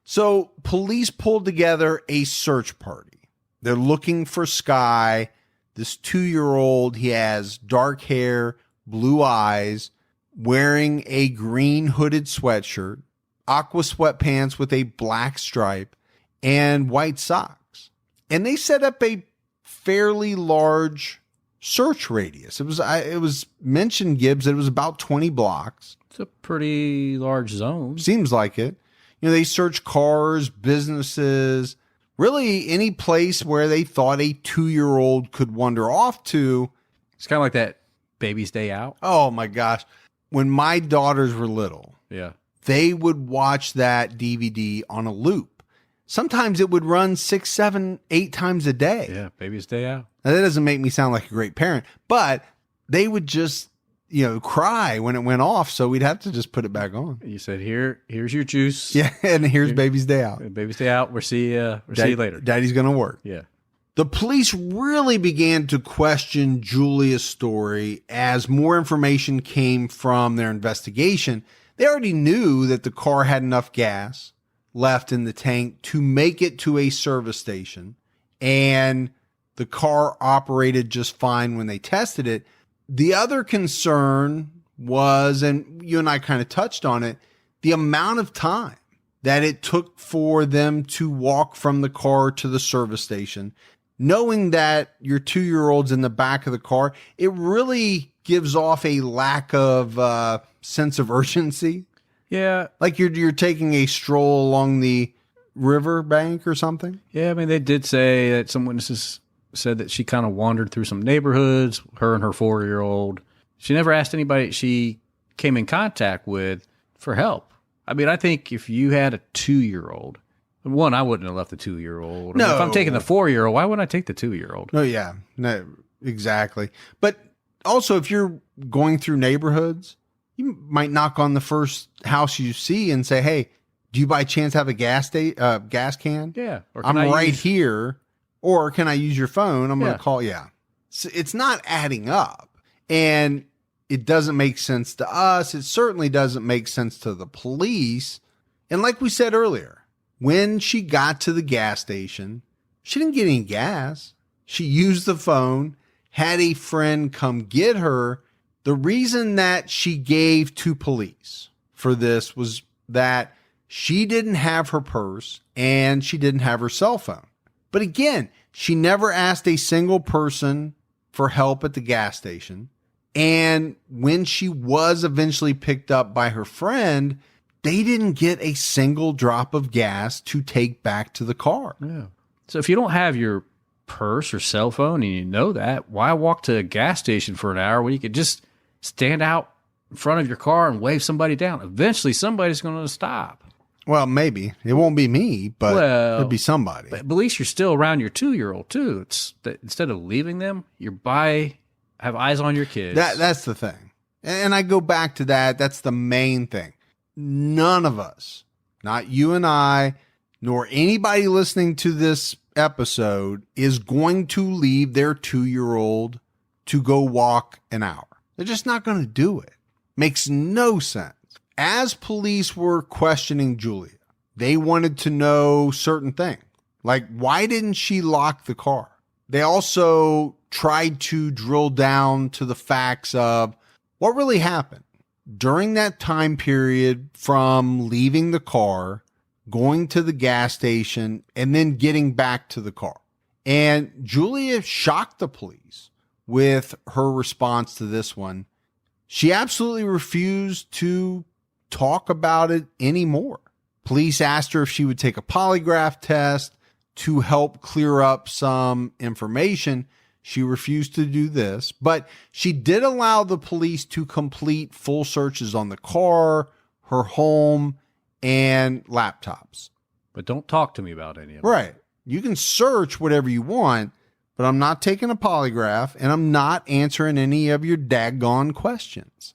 So police pulled together a search party. They're looking for Sky, this 2-year-old. He has dark hair, blue eyes, wearing a green hooded sweatshirt, aqua sweatpants with a black stripe, and white socks. And they set up a fairly large search radius. It was mentioned, Gibbs, that it was about 20 blocks. It's a pretty large zone. Seems like it. They search cars, businesses, really any place where they thought a 2-year-old could wander off to. It's kind of like that Baby's Day Out. Oh my gosh. When my daughters were little, Yeah. they would watch that DVD on a loop. Sometimes it would run 6, 7, 8 times a day. Yeah, Baby's Day Out. Now, that doesn't make me sound like a great parent, but they would just, cry when it went off. So we'd have to just put it back on. You said, here's your juice. Yeah. And here's Baby's Day Out. Baby's Day Out. We'll see you later. Daddy's going to work. Yeah. The police really began to question Julia's story as more information came from their investigation. They already knew that the car had enough gas left in the tank to make it to a service station, and the car operated just fine when they tested it. The other concern was, and you and I kind of touched on it, the amount of time that it took for them to walk from the car to the service station. Knowing that your 2-year-old's in the back of the car, it really gives off a lack of sense of urgency. Yeah. Like you're taking a stroll along the river bank or something. Yeah, I mean, they did say that some witnesses said that she kind of wandered through some neighborhoods, her and her 4-year-old. She never asked anybody she came in contact with for help. I mean, I think if you had a 2-year-old, one, I wouldn't have left the 2-year-old. No. If I'm taking the 4-year-old, why wouldn't I take the 2-year-old? No, yeah, no, exactly. But also, if you're going through neighborhoods, you might knock on the first house you see and say, "Hey, do you by chance have a gas can? Yeah, or I'm right here. Or can I use your phone? I'm going to call." Yeah, so it's not adding up, and it doesn't make sense to us. It certainly doesn't make sense to the police. And like we said earlier, when she got to the gas station, she didn't get any gas. She used the phone, had a friend come get her, The reason that she gave to police for this was that she didn't have her purse and she didn't have her cell phone. But again, she never asked a single person for help at the gas station. And when she was eventually picked up by her friend, they didn't get a single drop of gas to take back to the car. Yeah. So if you don't have your purse or cell phone and you know that, why walk to a gas station for an hour when you could just stand out in front of your car and wave somebody down? Eventually, somebody's going to stop. Well, maybe. It won't be me, but it'll be somebody. But at least you're still around your 2-year-old, too. It's that instead of leaving them, have eyes on your kids. That's the thing. And I go back to that. That's the main thing. None of us, not you and I, nor anybody listening to this episode, is going to leave their 2-year-old to go walk an hour. They're just not going to do it. Makes no sense. As police were questioning Julia, they wanted to know certain things. Like, why didn't she lock the car? They also tried to drill down to the facts of what really happened during that time period from leaving the car, going to the gas station, and then getting back to the car. And Julia shocked the police with her response to this one. She absolutely refused to talk about it anymore. Police asked her if she would take a polygraph test to help clear up some information. She refused to do this, but she did allow the police to complete full searches on the car, her home, and laptops. But don't talk to me about any of it. Right. You can search whatever you want, but I'm not taking a polygraph and I'm not answering any of your daggone questions.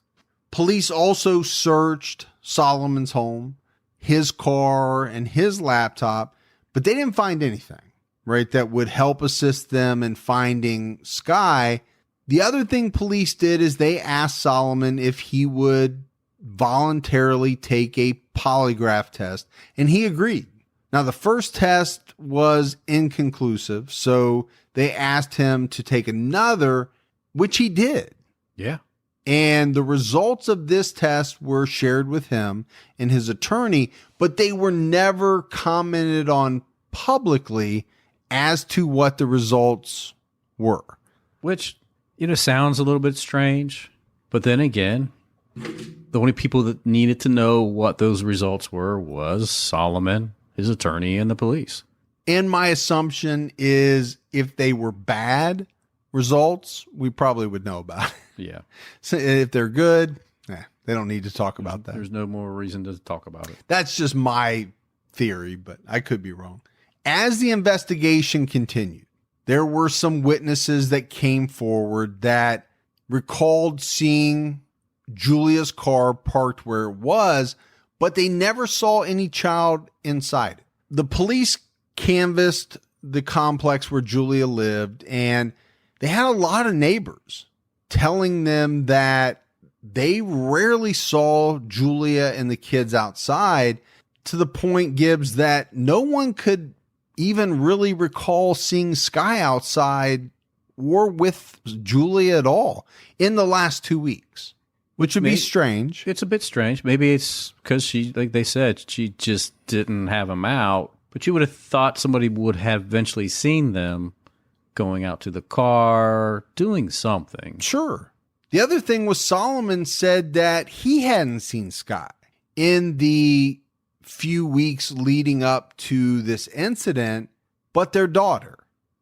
Police also searched Solomon's home, his car, and his laptop, but they didn't find anything, right, that would help assist them in finding Sky. The other thing police did is they asked Solomon if he would voluntarily take a polygraph test, and he agreed. Now, the first test was inconclusive, so they asked him to take another, which he did. Yeah. And the results of this test were shared with him and his attorney, but they were never commented on publicly as to what the results were. Which, sounds a little bit strange. But then again, the only people that needed to know what those results were was Solomon, his attorney, and the police. And my assumption is if they were bad results, we probably would know about it. Yeah. So if they're good, they don't need to talk about that. There's no more reason to talk about it. That's just my theory, but I could be wrong. As the investigation continued, there were some witnesses that came forward that recalled seeing Julia's car parked where it was, but they never saw any child inside it. The police canvassed the complex where Julia lived, and they had a lot of neighbors telling them that they rarely saw Julia and the kids outside, to the point, Gibbs, that no one could even really recall seeing Sky outside or with Julia at all in the last 2 weeks, which would be strange. It's a bit strange. Maybe it's because she, like they said, she just didn't have them out. But you would have thought somebody would have eventually seen them going out to the car, doing something. Sure. The other thing was Solomon said that he hadn't seen Sky in the few weeks leading up to this incident, but their daughter,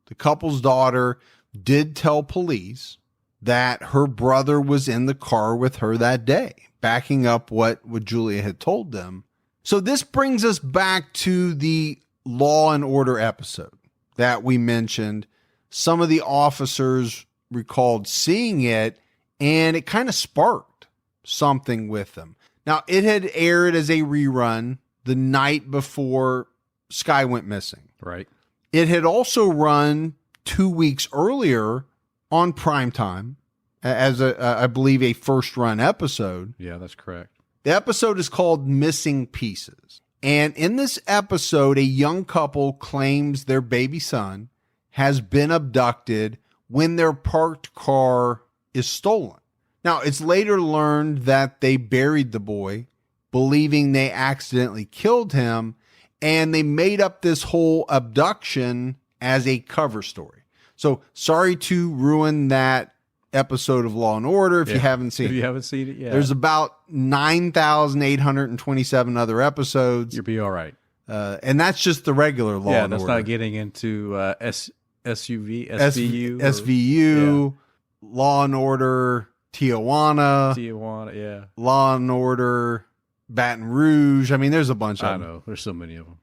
the couple's daughter, did tell police that her brother was in the car with her that day, backing up what Julia had told them. So this brings us back to the Law and Order episode that we mentioned. Some of the officers recalled seeing it, and it kind of sparked something with them. Now, it had aired as a rerun the night before Sky went missing. Right. It had also run 2 weeks earlier on primetime as I believe a first run episode. Yeah, that's correct. The episode is called Missing Pieces. And in this episode, a young couple claims their baby son has been abducted when their parked car is stolen. Now, it's later learned that they buried the boy, believing they accidentally killed him, and they made up this whole abduction as a cover story. So, sorry to ruin that episode of Law and Order if you haven't seen it. If you haven't seen it yet. There's about 9,827 other episodes. You'll be all right. And that's just the regular Law and that's Order. not getting into SUV, SVU, Law and Order, Tijuana, yeah. Law and Order, Baton Rouge. I mean, there's a bunch of I them. know. There's so many of them.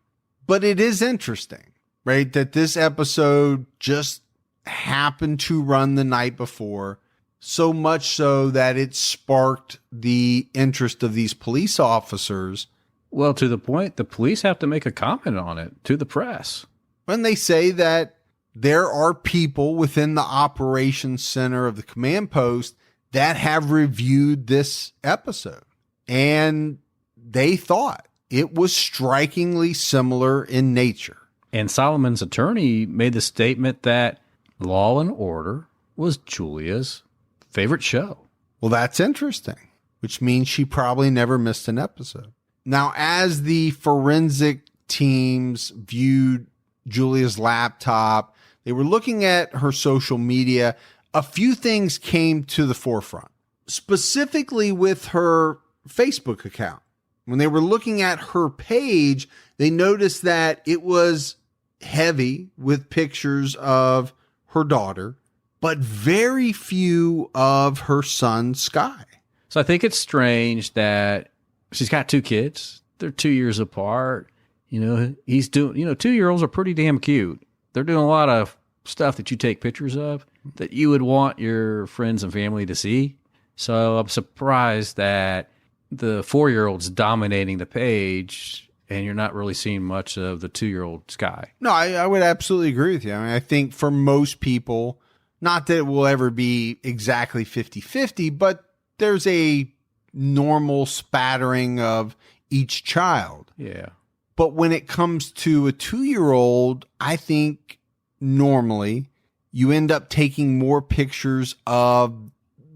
But it is interesting, right? That this episode just happened to run the night before, so much so that it sparked the interest of these police officers. Well, to the point, the police have to make a comment on it to the press. When they say that there are people within the operations center of the command post that have reviewed this episode, and they thought it was strikingly similar in nature. And Solomon's attorney made the statement that Law and Order was Julia's favorite show. Well, that's interesting, which means she probably never missed an episode. Now, as the forensic teams viewed Julia's laptop, they were looking at her social media. A few things came to the forefront, specifically with her Facebook account. When they were looking at her page, they noticed that it was heavy with pictures of her daughter, but very few of her son, Sky. So I think it's strange that she's got two kids. They're 2 years apart. You know, he's doing, 2-year-olds are pretty damn cute. They're doing a lot of stuff that you take pictures of that you would want your friends and family to see. So I'm surprised that the 4-year-old's dominating the page and you're not really seeing much of the 2-year-old Sky. No, I would absolutely agree with you. I mean, I think for most people, not that it will ever be exactly 50-50, but there's a normal spattering of each child. Yeah. But when it comes to a 2-year-old, I think normally you end up taking more pictures of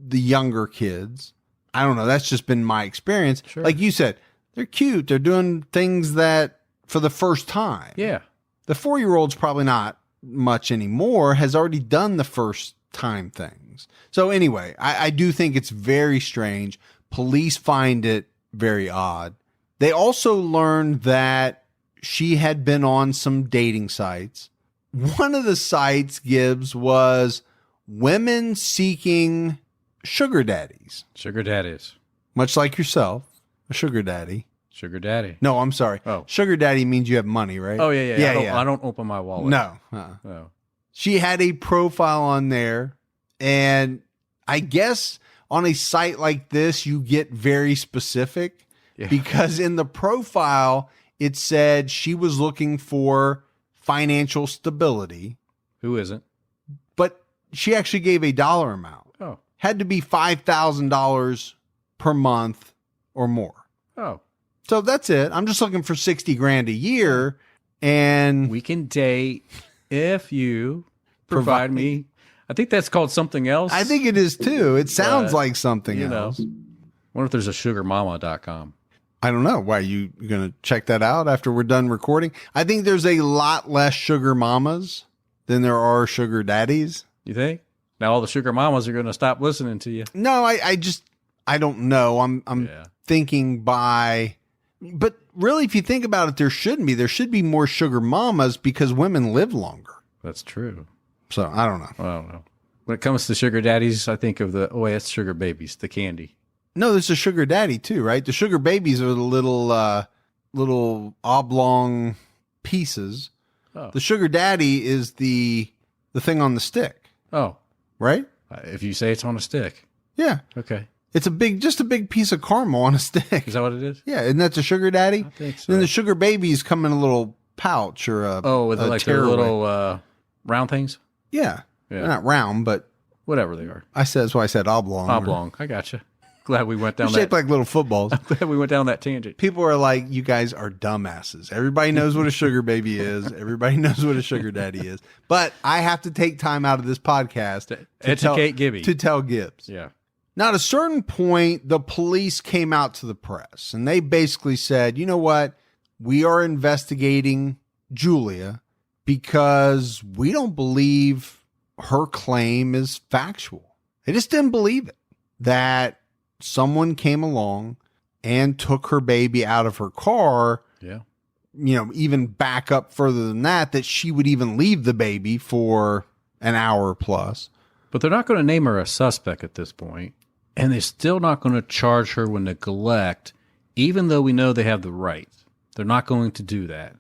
the younger kids. I don't know. That's just been my experience. Sure. Like you said, they're cute. They're doing things that for the first time. Yeah. The 4-year-old's probably not much anymore, has already done the first time things. So anyway, I do think it's very strange. Police find it very odd. They also learned that she had been on some dating sites. One of the sites, Gibbs, was women seeking sugar daddies. Sugar daddies. Much like yourself, a sugar daddy. Sugar daddy. No, I'm sorry. Oh. Sugar daddy means you have money, right? Oh, yeah. I don't open my wallet. No. No. She had a profile on there, and I guess on a site like this, you get very specific because in the profile, it said she was looking for financial stability. Who isn't? But she actually gave a dollar amount. Oh. Had to be $5,000 per month or more. Oh. So that's it. I'm just looking for 60 grand a year, and We can date if you provide me. I think that's called something else. I think it is too. It sounds But, like something you know. else. Wonder if there's a sugarmama.com. I don't know. Why, you going to check that out after we're done recording? I think there's a lot less sugar mamas than there are sugar daddies. You think? Now all the sugar mamas are going to stop listening to you. No, I don't know. I'm thinking but really, if you think about it, there shouldn't be. There should be more sugar mamas because women live longer. That's true. So I don't know. I don't know. When it comes to sugar daddies, I think of that's sugar babies, the candy. No, there's a sugar daddy too, right? The sugar babies are the little oblong pieces. Oh. The sugar daddy is the thing on the stick, Oh. right? If you say it's on a stick. Yeah. Okay. It's just a big piece of caromal on a stick. Is that what it is? Yeah, isn't that the sugar daddy? I think so. Then the sugar babies come in a little pouch or with a like their tearaway. little round things? Yeah. Yeah. They're not round, but Whatever they are. that's why I said oblong. Oblong. I gotcha. Glad we went They're down shaped that. like little footballs. Glad we went down that tangent. People are like, you guys are dumbasses. Everybody knows what a sugar baby is. Everybody knows what a sugar daddy is. But I have to take time out of this podcast to educate Gibby. To tell Gibbs. Yeah. Now, at a certain point, the police came out to the press and they basically said, you know what? We are investigating Julia because we don't believe her claim is factual. They just didn't believe it, that someone came along and took her baby out of her car. Yeah. Even back up further than that she would even leave the baby for an hour plus. But they're not going to name her a suspect at this point, and they're still not going to charge her with neglect, even though we know they have the right. They're not going to do that.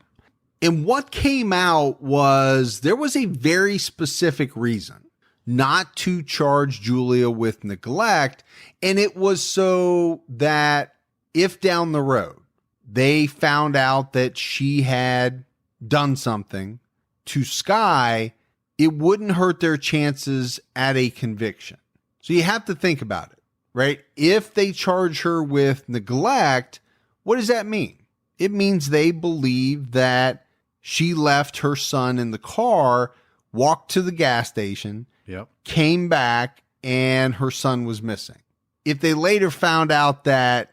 And what came out was there was a very specific reason not to charge Julia with neglect, and it was so that if down the road they found out that she had done something to Sky, it wouldn't hurt their chances at a conviction. So you have to think about it, right? If they charge her with neglect, what does that mean? It means they believe that she left her son in the car, walked to the gas station, came back, and her son was missing. If they later found out that,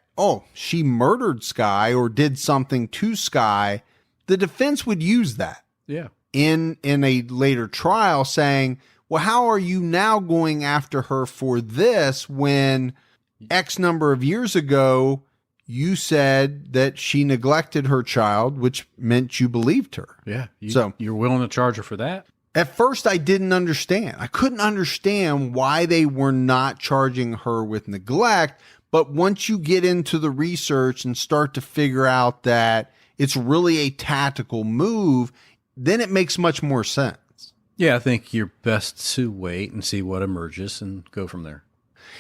she murdered Sky or did something to Sky, the defense would use that. Yeah. In a later trial saying, well, how are you now going after her for this when X number of years ago you said that she neglected her child, which meant you believed her. Yeah. So you're willing to charge her for that? At first, I didn't understand. I couldn't understand why they were not charging her with neglect. But once you get into the research and start to figure out that it's really a tactical move, then it makes much more sense. Yeah, I think you're best to wait and see what emerges and go from there.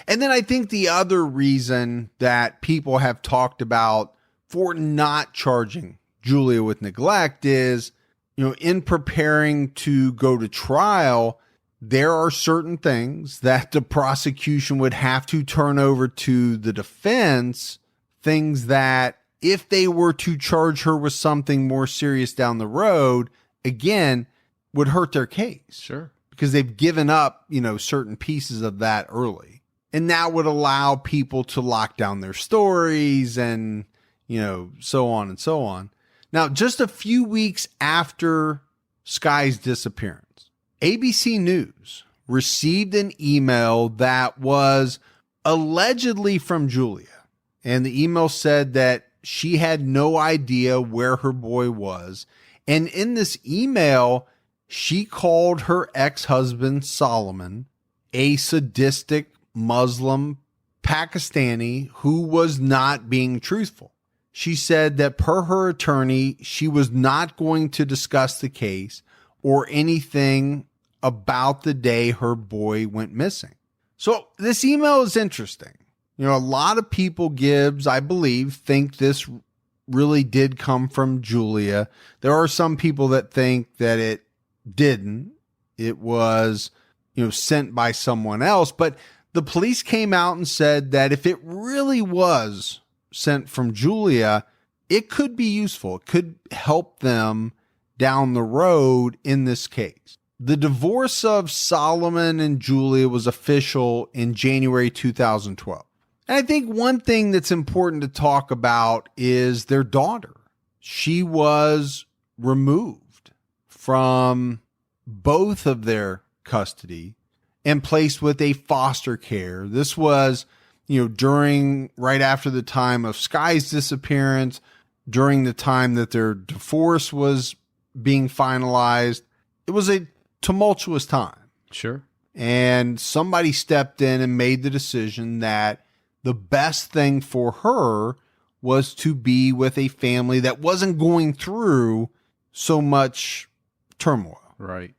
And then I think the other reason that people have talked about for not charging Julia with neglect is, in preparing to go to trial, there are certain things that the prosecution would have to turn over to the defense, things that if they were to charge her with something more serious down the road, again, would hurt their case. Sure. Because they've given up, certain pieces of that early. And that would allow people to lock down their stories and, so on and so on. Now, just a few weeks after Sky's disappearance, ABC News received an email that was allegedly from Julia. And the email said that she had no idea where her boy was. And in this email, she called her ex-husband, Solomon, a sadistic Muslim Pakistani who was not being truthful. She said that per her attorney, she was not going to discuss the case or anything about the day her boy went missing. So this email is interesting. A lot of people, Gibbs, I believe, think this really did come from Julia. There are some people that think that it didn't. It was, sent by someone else. But the police came out and said that if it really was sent from Julia, it could be useful. It could help them down the road in this case. The divorce of Solomon and Julia was official in January 2012. And I think one thing that's important to talk about is their daughter. She was removed from both of their custody and placed with a foster care. This was, right after the time of Sky's disappearance, during the time that their divorce was being finalized. It was a tumultuous time. Sure. And somebody stepped in and made the decision that the best thing for her was to be with a family that wasn't going through so much turmoil. Right.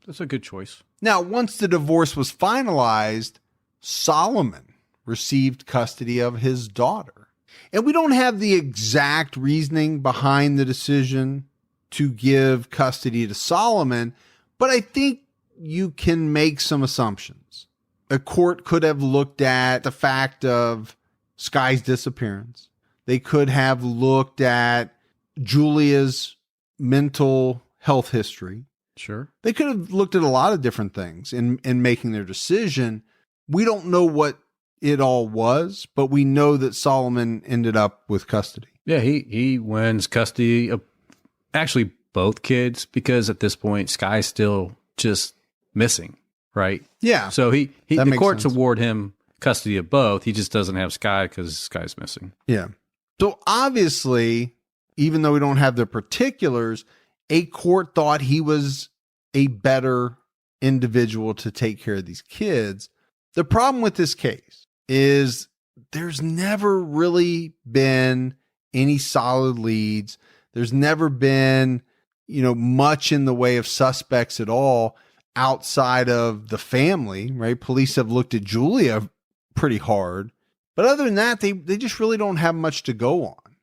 That's a good choice. Now, once the divorce was finalized, Solomon received custody of his daughter. And we don't have the exact reasoning behind the decision to give custody to Solomon, but I think you can make some assumptions. A court could have looked at the fact of Sky's disappearance. They could have looked at Julia's mental health history. Sure. They could have looked at a lot of different things in making their decision. We don't know what it all was, but we know that Solomon ended up with custody. Yeah, he wins custody of actually both kids because at this point Sky's still just missing, right? Yeah. So the makes courts sense. award him custody of both. He just doesn't have Sky because Sky's missing. Yeah. So obviously, even though we don't have the particulars, a court thought he was a better individual to take care of these kids. The problem with this case is there's never really been any solid leads. There's never been, much in the way of suspects at all outside of the family, right? Police have looked at Julia pretty hard, but other than that, they just really don't have much to go on.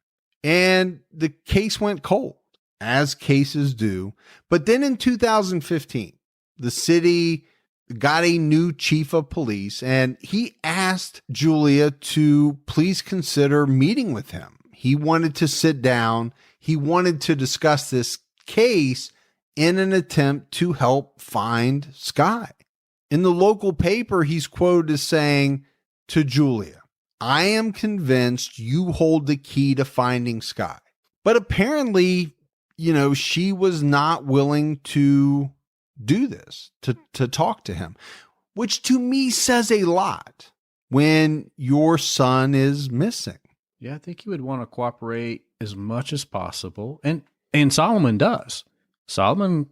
And the case went cold, as cases do. But then in 2015, the city got a new chief of police, and he asked Julia to please consider meeting with him. He wanted to sit down. He wanted to discuss this case in an attempt to help find Sky. In the local paper, he's quoted as saying to Julia, "I am convinced you hold the key to finding Sky." But apparently, she was not willing to do this, to talk to him, which to me says a lot when your son is missing. Yeah, I think he would want to cooperate as much as possible. And Solomon does. Solomon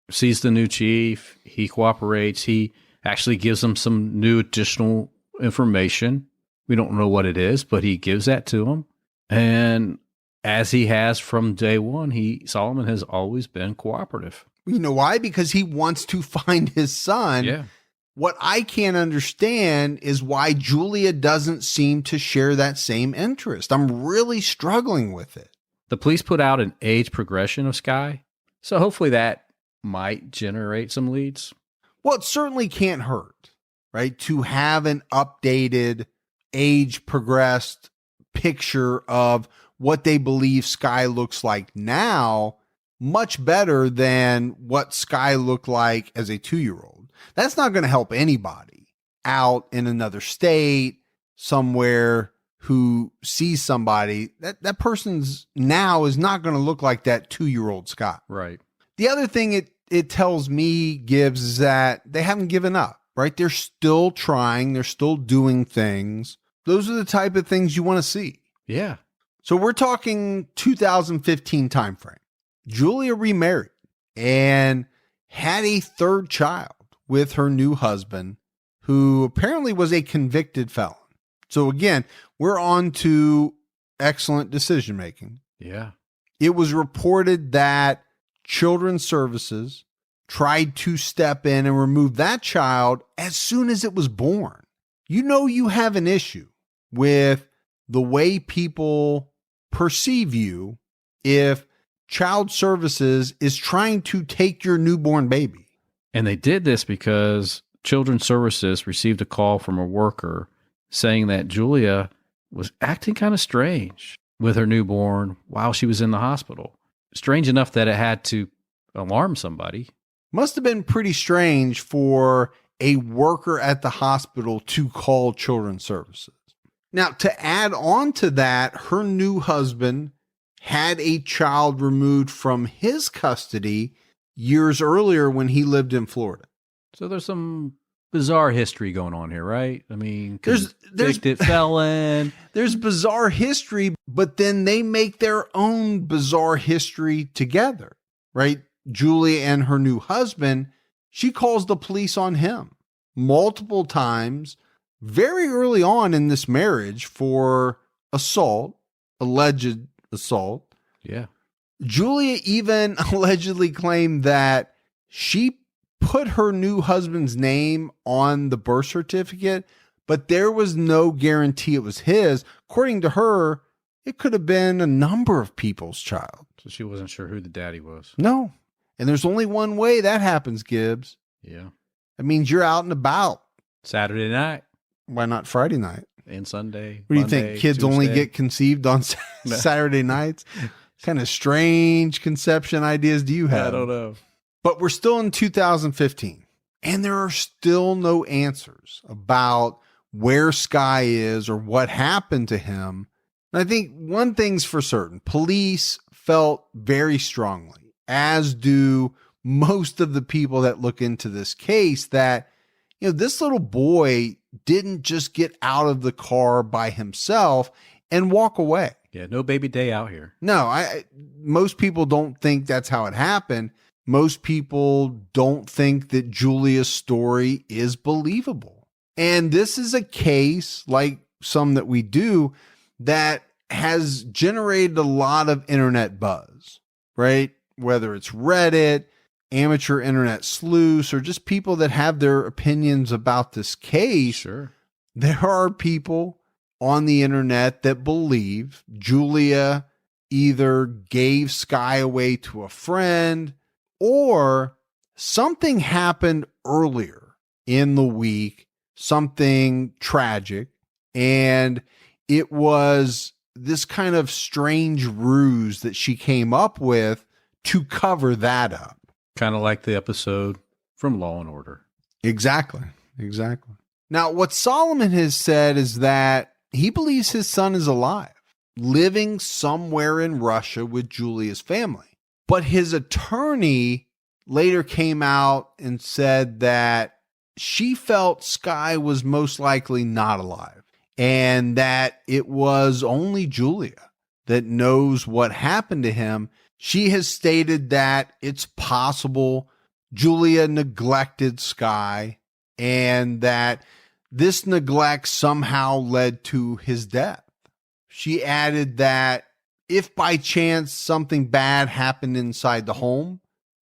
sees the new chief. He cooperates. He actually gives him some new additional information. We don't know what it is, but he gives that to him. And as he has from day one, Solomon has always been cooperative. You know why? Because he wants to find his son. Yeah. What I can't understand is why Julia doesn't seem to share that same interest. I'm really struggling with it. The police put out an age progression of Sky, so hopefully that might generate some leads. Well, it certainly can't hurt, right? To have an updated age progressed picture of what they believe Sky looks like now, much better than what Sky looked like as a 2-year-old. That's not going to help anybody out in another state, somewhere, who sees somebody. That person's now is not going to look like that 2-year-old Sky. Right. The other thing it tells me, Gibbs, is that they haven't given up, right? They're still trying. They're still doing things. Those are the type of things you want to see. Yeah. So we're talking 2015 timeframe. Julia remarried and had a third child with her new husband, who apparently was a convicted felon. So again, we're on to excellent decision making. Yeah. It was reported that Children's Services tried to step in and remove that child as soon as it was born. You have an issue with the way people perceive you if Child Services is trying to take your newborn baby. And they did this because Children's Services received a call from a worker saying that Julia was acting kind of strange with her newborn while she was in the hospital. Strange enough that it had to alarm somebody. Must have been pretty strange for a worker at the hospital to call Children's Services. Now, to add on to that, her new husband had a child removed from his custody years earlier when he lived in Florida. So there's some bizarre history going on here, right? I mean, there's convicted felon. There's bizarre history, but then they make their own bizarre history together, right? Julia and her new husband, she calls the police on him multiple times very early on in this marriage for assault, alleged assault. Yeah. Julia even allegedly claimed that she put her new husband's name on the birth certificate, but there was no guarantee it was his. According to her, it could have been a number of people's child. So she wasn't sure who the daddy was. No. And there's only one way that happens, Gibbs. Yeah. That means you're out and about. Saturday night. Why not Friday night? And Sunday. What do you Monday, think? Kids only Tuesday? get conceived on Saturday nights? Kind of strange conception ideas do you have? I don't know. But we're still in 2015, and there are still no answers about where Sky is or what happened to him. And I think one thing's for certain, police felt very strongly, as do most of the people that look into this case, that, you know, this little boy didn't just get out of the car by himself and walk away. Yeah, no baby day out here. No, most people don't think that's how it happened. Most people don't think that Julia's story is believable. And this is a case, like some that we do, that has generated a lot of internet buzz, right? Whether it's Reddit, amateur internet sleuths, or just people that have their opinions about this case. Sure. There are people on the internet that believe Julia either gave Sky away to a friend or something happened earlier in the week, something tragic, and it was this kind of strange ruse that she came up with to cover that up. Kind of like the episode from Law and Order. Exactly. Now, what Solomon has said is that he believes his son is alive, living somewhere in Russia with Julia's family. But his attorney later came out and said that she felt Sky was most likely not alive and that it was only Julia that knows what happened to him. She has stated that it's possible Julia neglected Sky and that this neglect somehow led to his death. She added that if by chance something bad happened inside the home,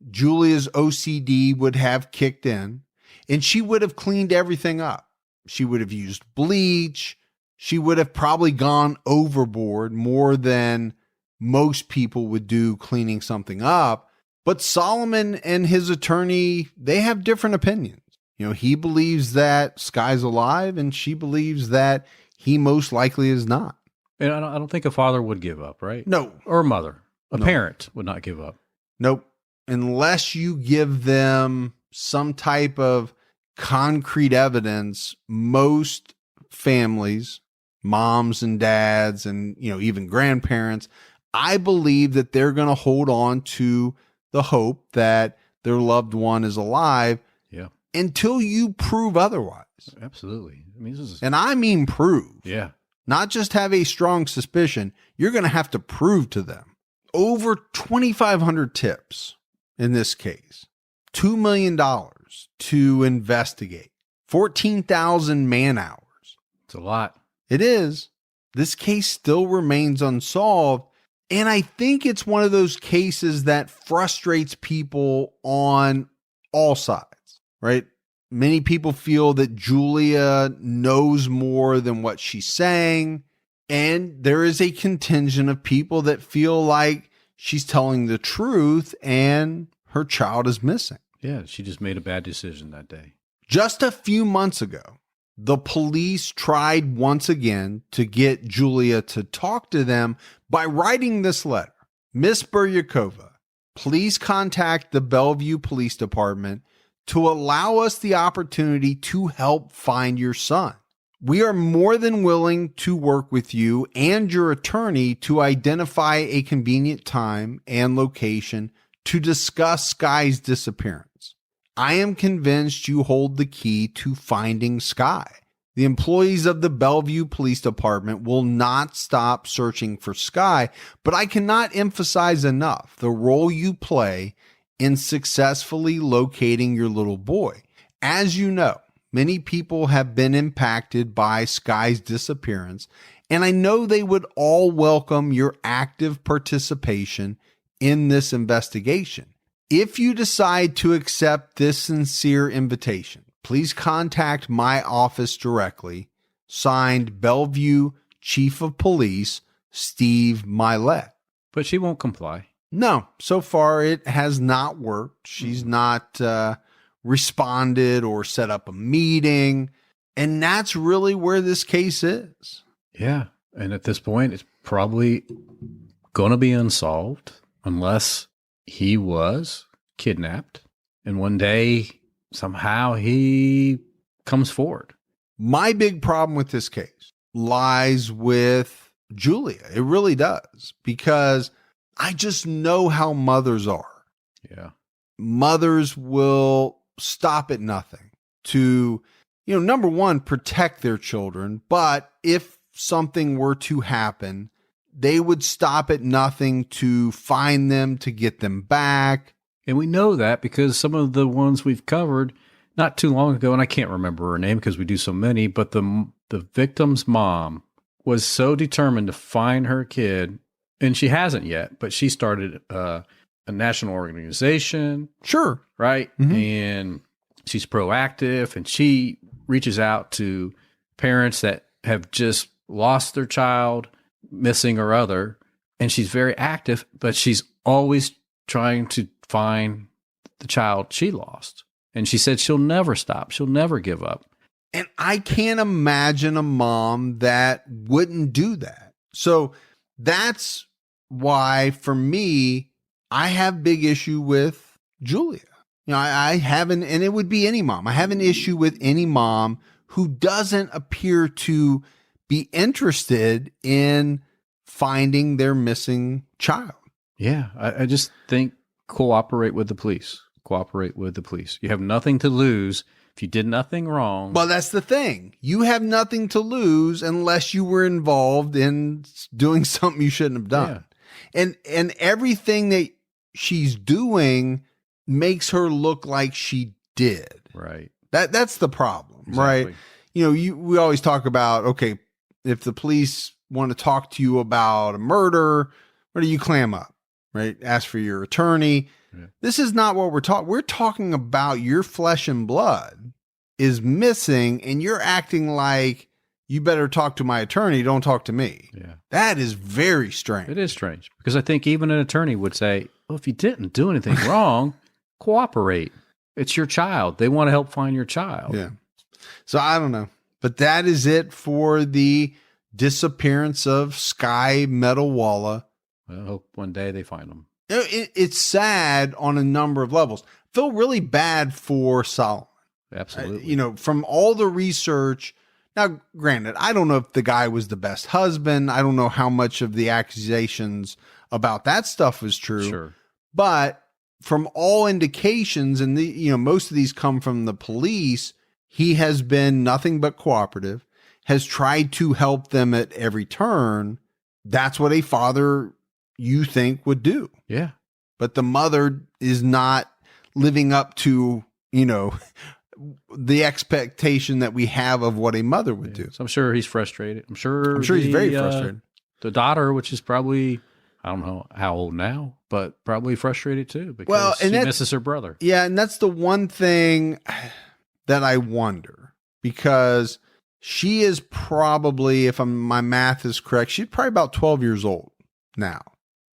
Julia's OCD would have kicked in and she would have cleaned everything up. She would have used bleach. She would have probably gone overboard more than most people would do cleaning something up. But Solomon and his attorney, they have different opinions. You know, he believes that Sky's alive and she believes that he most likely is not. And I don't think a father would give up, right? No. Or a mother. A No. parent would not give up. Nope. Unless you give them some type of concrete evidence, most families, moms and dads and, you know, even grandparents, I believe that they're going to hold on to the hope that their loved one is alive. Yeah. Until you prove otherwise. Absolutely. I mean, this is, And I mean prove. yeah. Not just have a strong suspicion. You're going to have to prove to them. Over 2,500 tips in this case. $2 million to investigate. 14,000 man hours. It's a lot. It is. This case still remains unsolved. And I think it's one of those cases that frustrates people on all sides, right? Many people feel that Julia knows more than what she's saying. And there is a contingent of people that feel like she's telling the truth and her child is missing. Yeah, she just made a bad decision that day. Just a few months ago, the police tried once again to get Julia to talk to them by writing this letter. Miss Buryakova, please contact the Bellevue Police Department to allow us the opportunity to help find your son. We are more than willing to work with you and your attorney to identify a convenient time and location to discuss Sky's disappearance. I am convinced you hold the key to finding Sky. The employees of the Bellevue Police Department will not stop searching for Sky, but I cannot emphasize enough the role you play in successfully locating your little boy. As you know, many people have been impacted by Sky's disappearance, and I know they would all welcome your active participation in this investigation. If you decide to accept this sincere invitation, please contact my office directly. Signed, Bellevue Chief of Police, Steve Milet. But she won't comply. No, so far it has not worked. She's not responded or set up a meeting. And that's really where this case is. Yeah. And at this point, it's probably going to be unsolved unless he was kidnapped. And one day, somehow he comes forward. My big problem with this case lies with Julia. It really does, because I just know how mothers are. Yeah. Mothers will stop at nothing to, number one, protect their children. But if something were to happen, they would stop at nothing to find them, to get them back. And we know that because some of the ones we've covered not too long ago, and I can't remember her name because we do so many, but the victim's mom was so determined to find her kid, and she hasn't yet, but she started a national organization. Sure. Right? Mm-hmm. And she's proactive, and she reaches out to parents that have just lost their child, missing or other, and she's very active, but she's always trying to find the child she lost. And she said she'll never stop. She'll never give up. And I can't imagine a mom that wouldn't do that. So that's why, for me, I have big issue with Julia. I haven't, and it would be any mom. I have an issue with any mom who doesn't appear to be interested in finding their missing child. Yeah, I just think cooperate with the police. Cooperate with the police. You have nothing to lose if you did nothing wrong. Well, that's the thing. You have nothing to lose unless you were involved in doing something you shouldn't have done. Yeah. And everything that she's doing makes her look like she did. Right. That's the problem, Exactly. right? We always talk about, okay, if the police want to talk to you about a murder, what do you clam up, right? Ask for your attorney. Yeah. This is not what we're talking. We're talking about your flesh and blood is missing, and you're acting like you better talk to my attorney. Don't talk to me. Yeah. That is very strange. It is strange, because I think even an attorney would say, well, if you didn't do anything wrong, cooperate. It's your child. They want to help find your child. Yeah. So I don't know, but that is it for the disappearance of Sky Metalwala. I hope one day they find them. It's sad on a number of levels. Feel really bad for Solomon. Absolutely. From all the research. Now, granted, I don't know if the guy was the best husband. I don't know how much of the accusations about that stuff was true. Sure. But from all indications, and most of these come from the police, he has been nothing but cooperative, has tried to help them at every turn. That's what a father, you think, would do. Yeah. But the mother is not living up to, the expectation that we have of what a mother would do. So I'm sure he's frustrated. I'm sure he's very frustrated. The daughter, which is probably, I don't know how old now, but probably frustrated too, because she misses her brother. Yeah. And that's the one thing that I wonder, because she is probably, if my math is correct, she's probably about 12 years old now,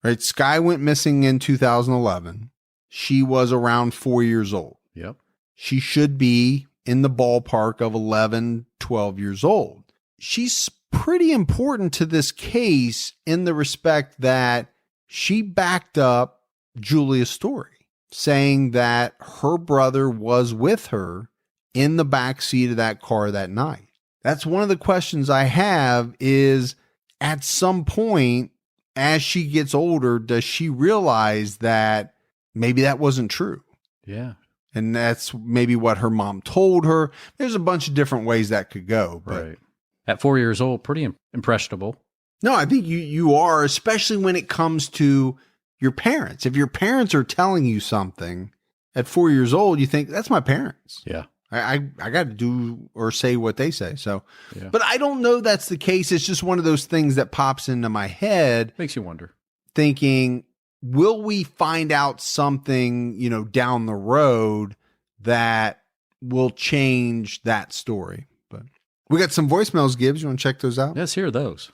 right? Sky went missing in 2011. She was around 4 years old. Yep. She should be in the ballpark of 11, 12 years old. She's pretty important to this case in the respect that she backed up Julia's story, saying that her brother was with her in the backseat of that car that night. That's one of the questions I have is, at some point, as she gets older, does she realize that maybe that wasn't true? Yeah. And that's maybe what her mom told her. There's a bunch of different ways that could go. But right. At 4 years old, pretty impressionable. No, I think you are, especially when it comes to your parents. If your parents are telling you something at 4 years old, you think, that's my parents. Yeah. I got to do or say what they say. So, yeah. But I don't know that's the case. It's just one of those things that pops into my head. Makes you wonder. Thinking, will we find out something, down the road that will change that story? But we got some voicemails, Gibbs. You want to check those out? Let's hear those.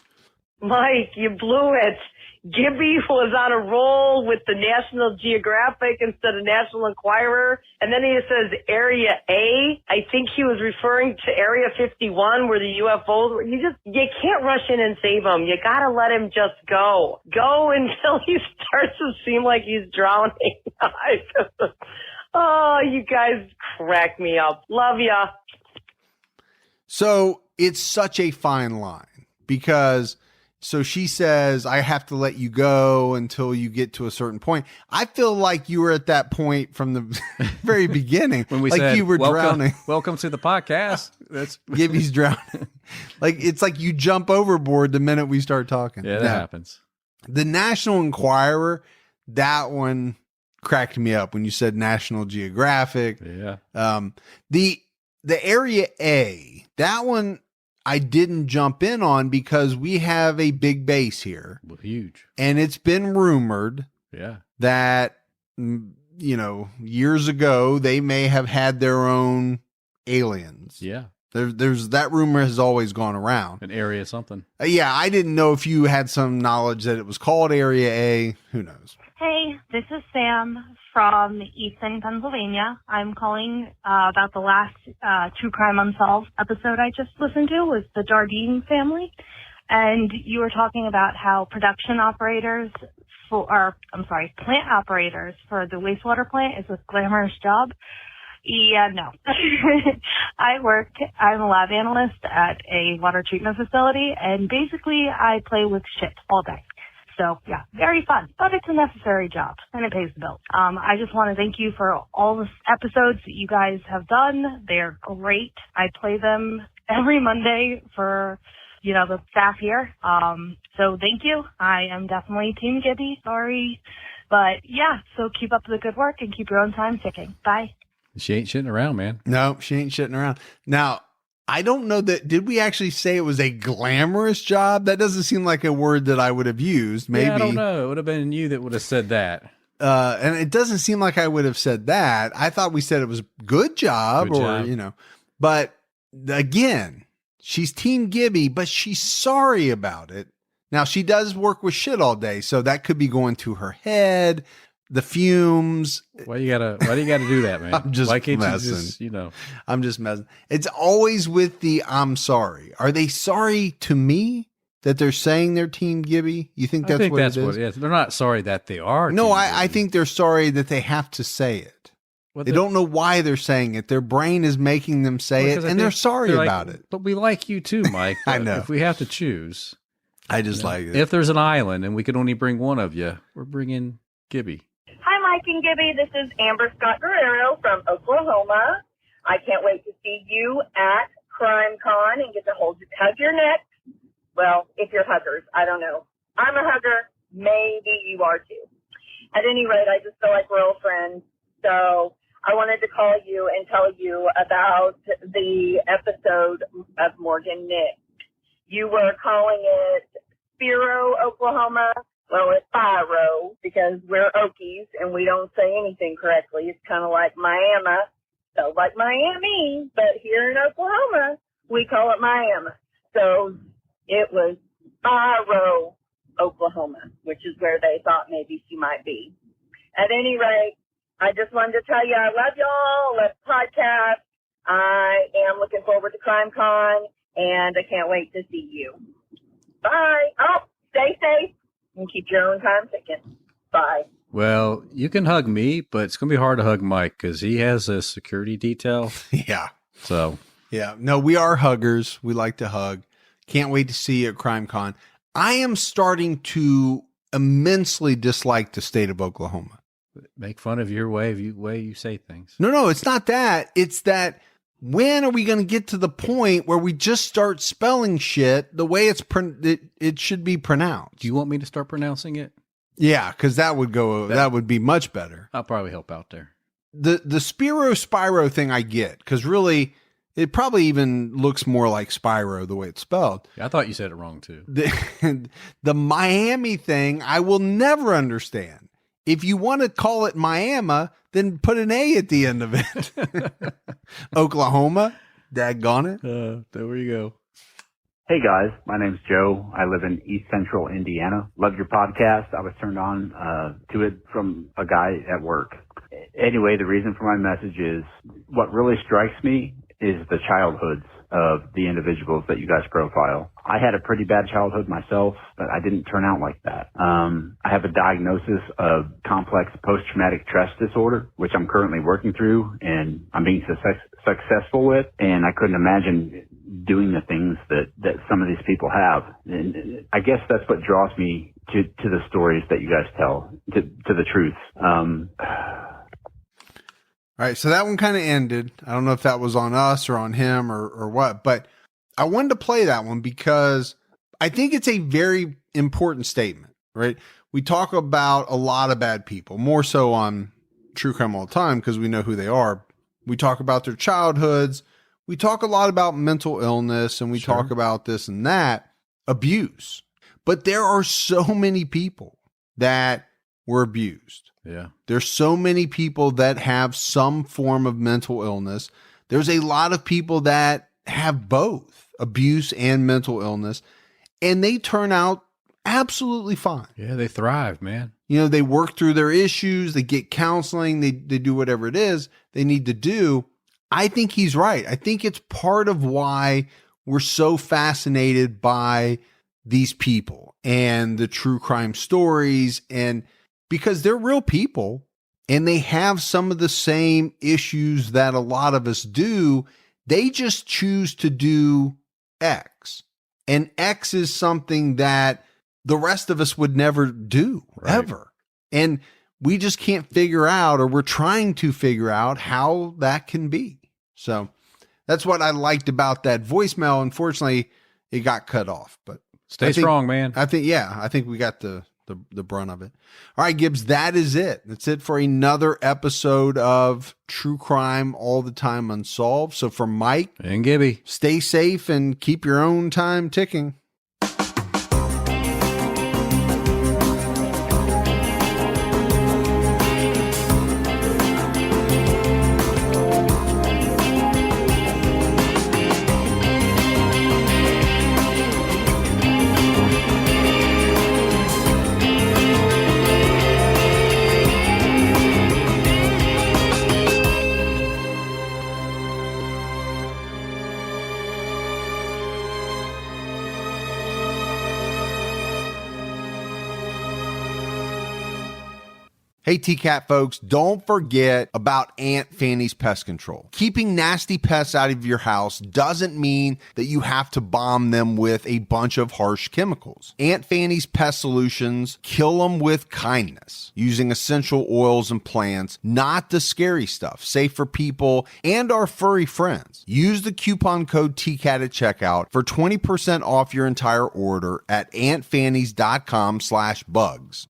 Mike, you blew it. Gibby was on a roll with the National Geographic instead of National Enquirer. And then he says Area A. I think he was referring to Area 51 where the UFOs were. You can't rush in and save him. You gotta let him just go. Go until he starts to seem like he's drowning. Oh, you guys crack me up. Love ya. So it's such a fine line because so she says, I have to let you go until you get to a certain point. I feel like you were at that point from the very beginning. When we like said, you were drowning. Welcome to the podcast. That's Gibby's drowning. Like it's like you jump overboard the minute we start talking. Yeah, that happens. The National Enquirer, that one cracked me up when you said National Geographic. Yeah. The Area A, that one I didn't jump in on because we have a big base here. Well, huge. And it's been rumored that, years ago, they may have had their own aliens. Yeah. There's that rumor has always gone around. An area something. Yeah, I didn't know if you had some knowledge that it was called Area A. Who knows? Hey, this is Sam from Easton, Pennsylvania. I'm calling about the last True Crime Unsolved episode I just listened to was the Jardine family. And you were talking about how plant operators for the wastewater plant is a glamorous job. Yeah, no. I'm a lab analyst at a water treatment facility, and basically I play with shit all day. So, yeah, very fun, but it's a necessary job, and it pays the bills. I just want to thank you for all the episodes that you guys have done. They're great. I play them every Monday for, the staff here. So thank you. I am definitely Team Gibby. Sorry. But, yeah, so keep up the good work and keep your own time ticking. Bye. She ain't shitting around, man. No, she ain't shitting around. Now, I don't know did we actually say it was a glamorous job? That doesn't seem like a word that I would have used. Maybe. Yeah, I don't know. It would have been you that would have said that. And it doesn't seem like I would have said that. I thought we said it was good job. But again, she's Team Gibby, but she's sorry about it. Now she does work with shit all day. So that could be going to her head. The fumes. Why do you gotta do that, man? I'm just Why can't messing. you just, I'm just messing. It's always with the I'm sorry. Are they sorry to me that they're saying they're Team Gibby? You think that's what it is? They're not sorry that they are. No, I think they're sorry that they have to say it. They don't know why they're saying it. Their brain is making them say it, and they're sorry about it. But we like you too, Mike. I know. If we have to choose, I just like it. If there's an island and we could only bring one of you, we're bringing Gibby. Hi, Mike and Gibby. This is Amber Scott Guerrero from Oklahoma. I can't wait to see you at Crime Con and get to hug your neck. Well, if you're huggers, I don't know. I'm a hugger. Maybe you are too. At any rate, I just feel like we're old friends. So I wanted to call you and tell you about the episode of Morgan Nick. You were calling it Spiro, Oklahoma. Well, it's Spiro because we're Okies and we don't say anything correctly. It's kind of like Miami, so like Miami, but here in Oklahoma, we call it Miami. So it was Spiro, Oklahoma, which is where they thought maybe she might be. At any rate, I just wanted to tell you I love y'all. Let's podcast. I am looking forward to Crime Con, and I can't wait to see you. Bye. Oh, stay safe. And keep your own time ticking. Bye. Well, you can hug me, but it's going to be hard to hug Mike because he has a security detail. Yeah. So. Yeah. No, we are huggers. We like to hug. Can't wait to see you at Crime Con. I am starting to immensely dislike the state of Oklahoma. Make fun of your way you say things. No, it's not that. It's that when are we going to get to the point where we just start spelling shit the way it should be pronounced? Do you want me to start pronouncing it? Yeah, because that would be much better. I'll probably help out there. The Spiro thing I get, because really it probably even looks more like Spyro the way it's spelled. Yeah, I thought you said it wrong too. The Miami thing I will never understand. If you want to call it Miami, then put an A at the end of it. Oklahoma, daggone it. There you go. Hey guys, my name's Joe. I live in East Central Indiana. Love your podcast. I was turned on to it from a guy at work. Anyway, the reason for my message is what really strikes me is the childhoods of the individuals that you guys profile. I had a pretty bad childhood myself, but I didn't turn out like that. I have a diagnosis of complex post-traumatic stress disorder, which I'm currently working through and I'm being successful with. And I couldn't imagine doing the things that some of these people have. And I guess that's what draws me to the stories that you guys tell, to the truth. All right. So that one kind of ended. I don't know if that was on us or on him or what, but I wanted to play that one because I think it's a very important statement, right? We talk about a lot of bad people, more so on True Crime All the Time because we know who they are. We talk about their childhoods. We talk a lot about mental illness, and we talk about this and that, abuse. But there are so many people that were abused. Yeah. There's so many people that have some form of mental illness. There's a lot of people that have both abuse and mental illness, and they turn out absolutely fine. Yeah, they thrive, man. You know, they work through their issues, they get counseling, they do whatever it is they need to do. I think he's right. I think it's part of why we're so fascinated by these people and the true crime stories, and because they're real people and they have some of the same issues that a lot of us do. They just choose to do X, and X is something that the rest of us would never do, ever. And we just can't figure out, or we're trying to figure out how that can be. So that's what I liked about that voicemail. Unfortunately, it got cut off, but stay strong, man. I think we got the brunt of it. All right, Gibbs, that is it. That's it for another episode of True Crime All the Time Unsolved. So for Mike and Gibby, stay safe and keep your own time ticking. Hey, TCAT folks, don't forget about Aunt Fanny's Pest Control. Keeping nasty pests out of your house doesn't mean that you have to bomb them with a bunch of harsh chemicals. Aunt Fanny's Pest Solutions kill them with kindness, using essential oils and plants, not the scary stuff, safe for people and our furry friends. Use the coupon code TCAT at checkout for 20% off your entire order at auntfannys.com/bugs.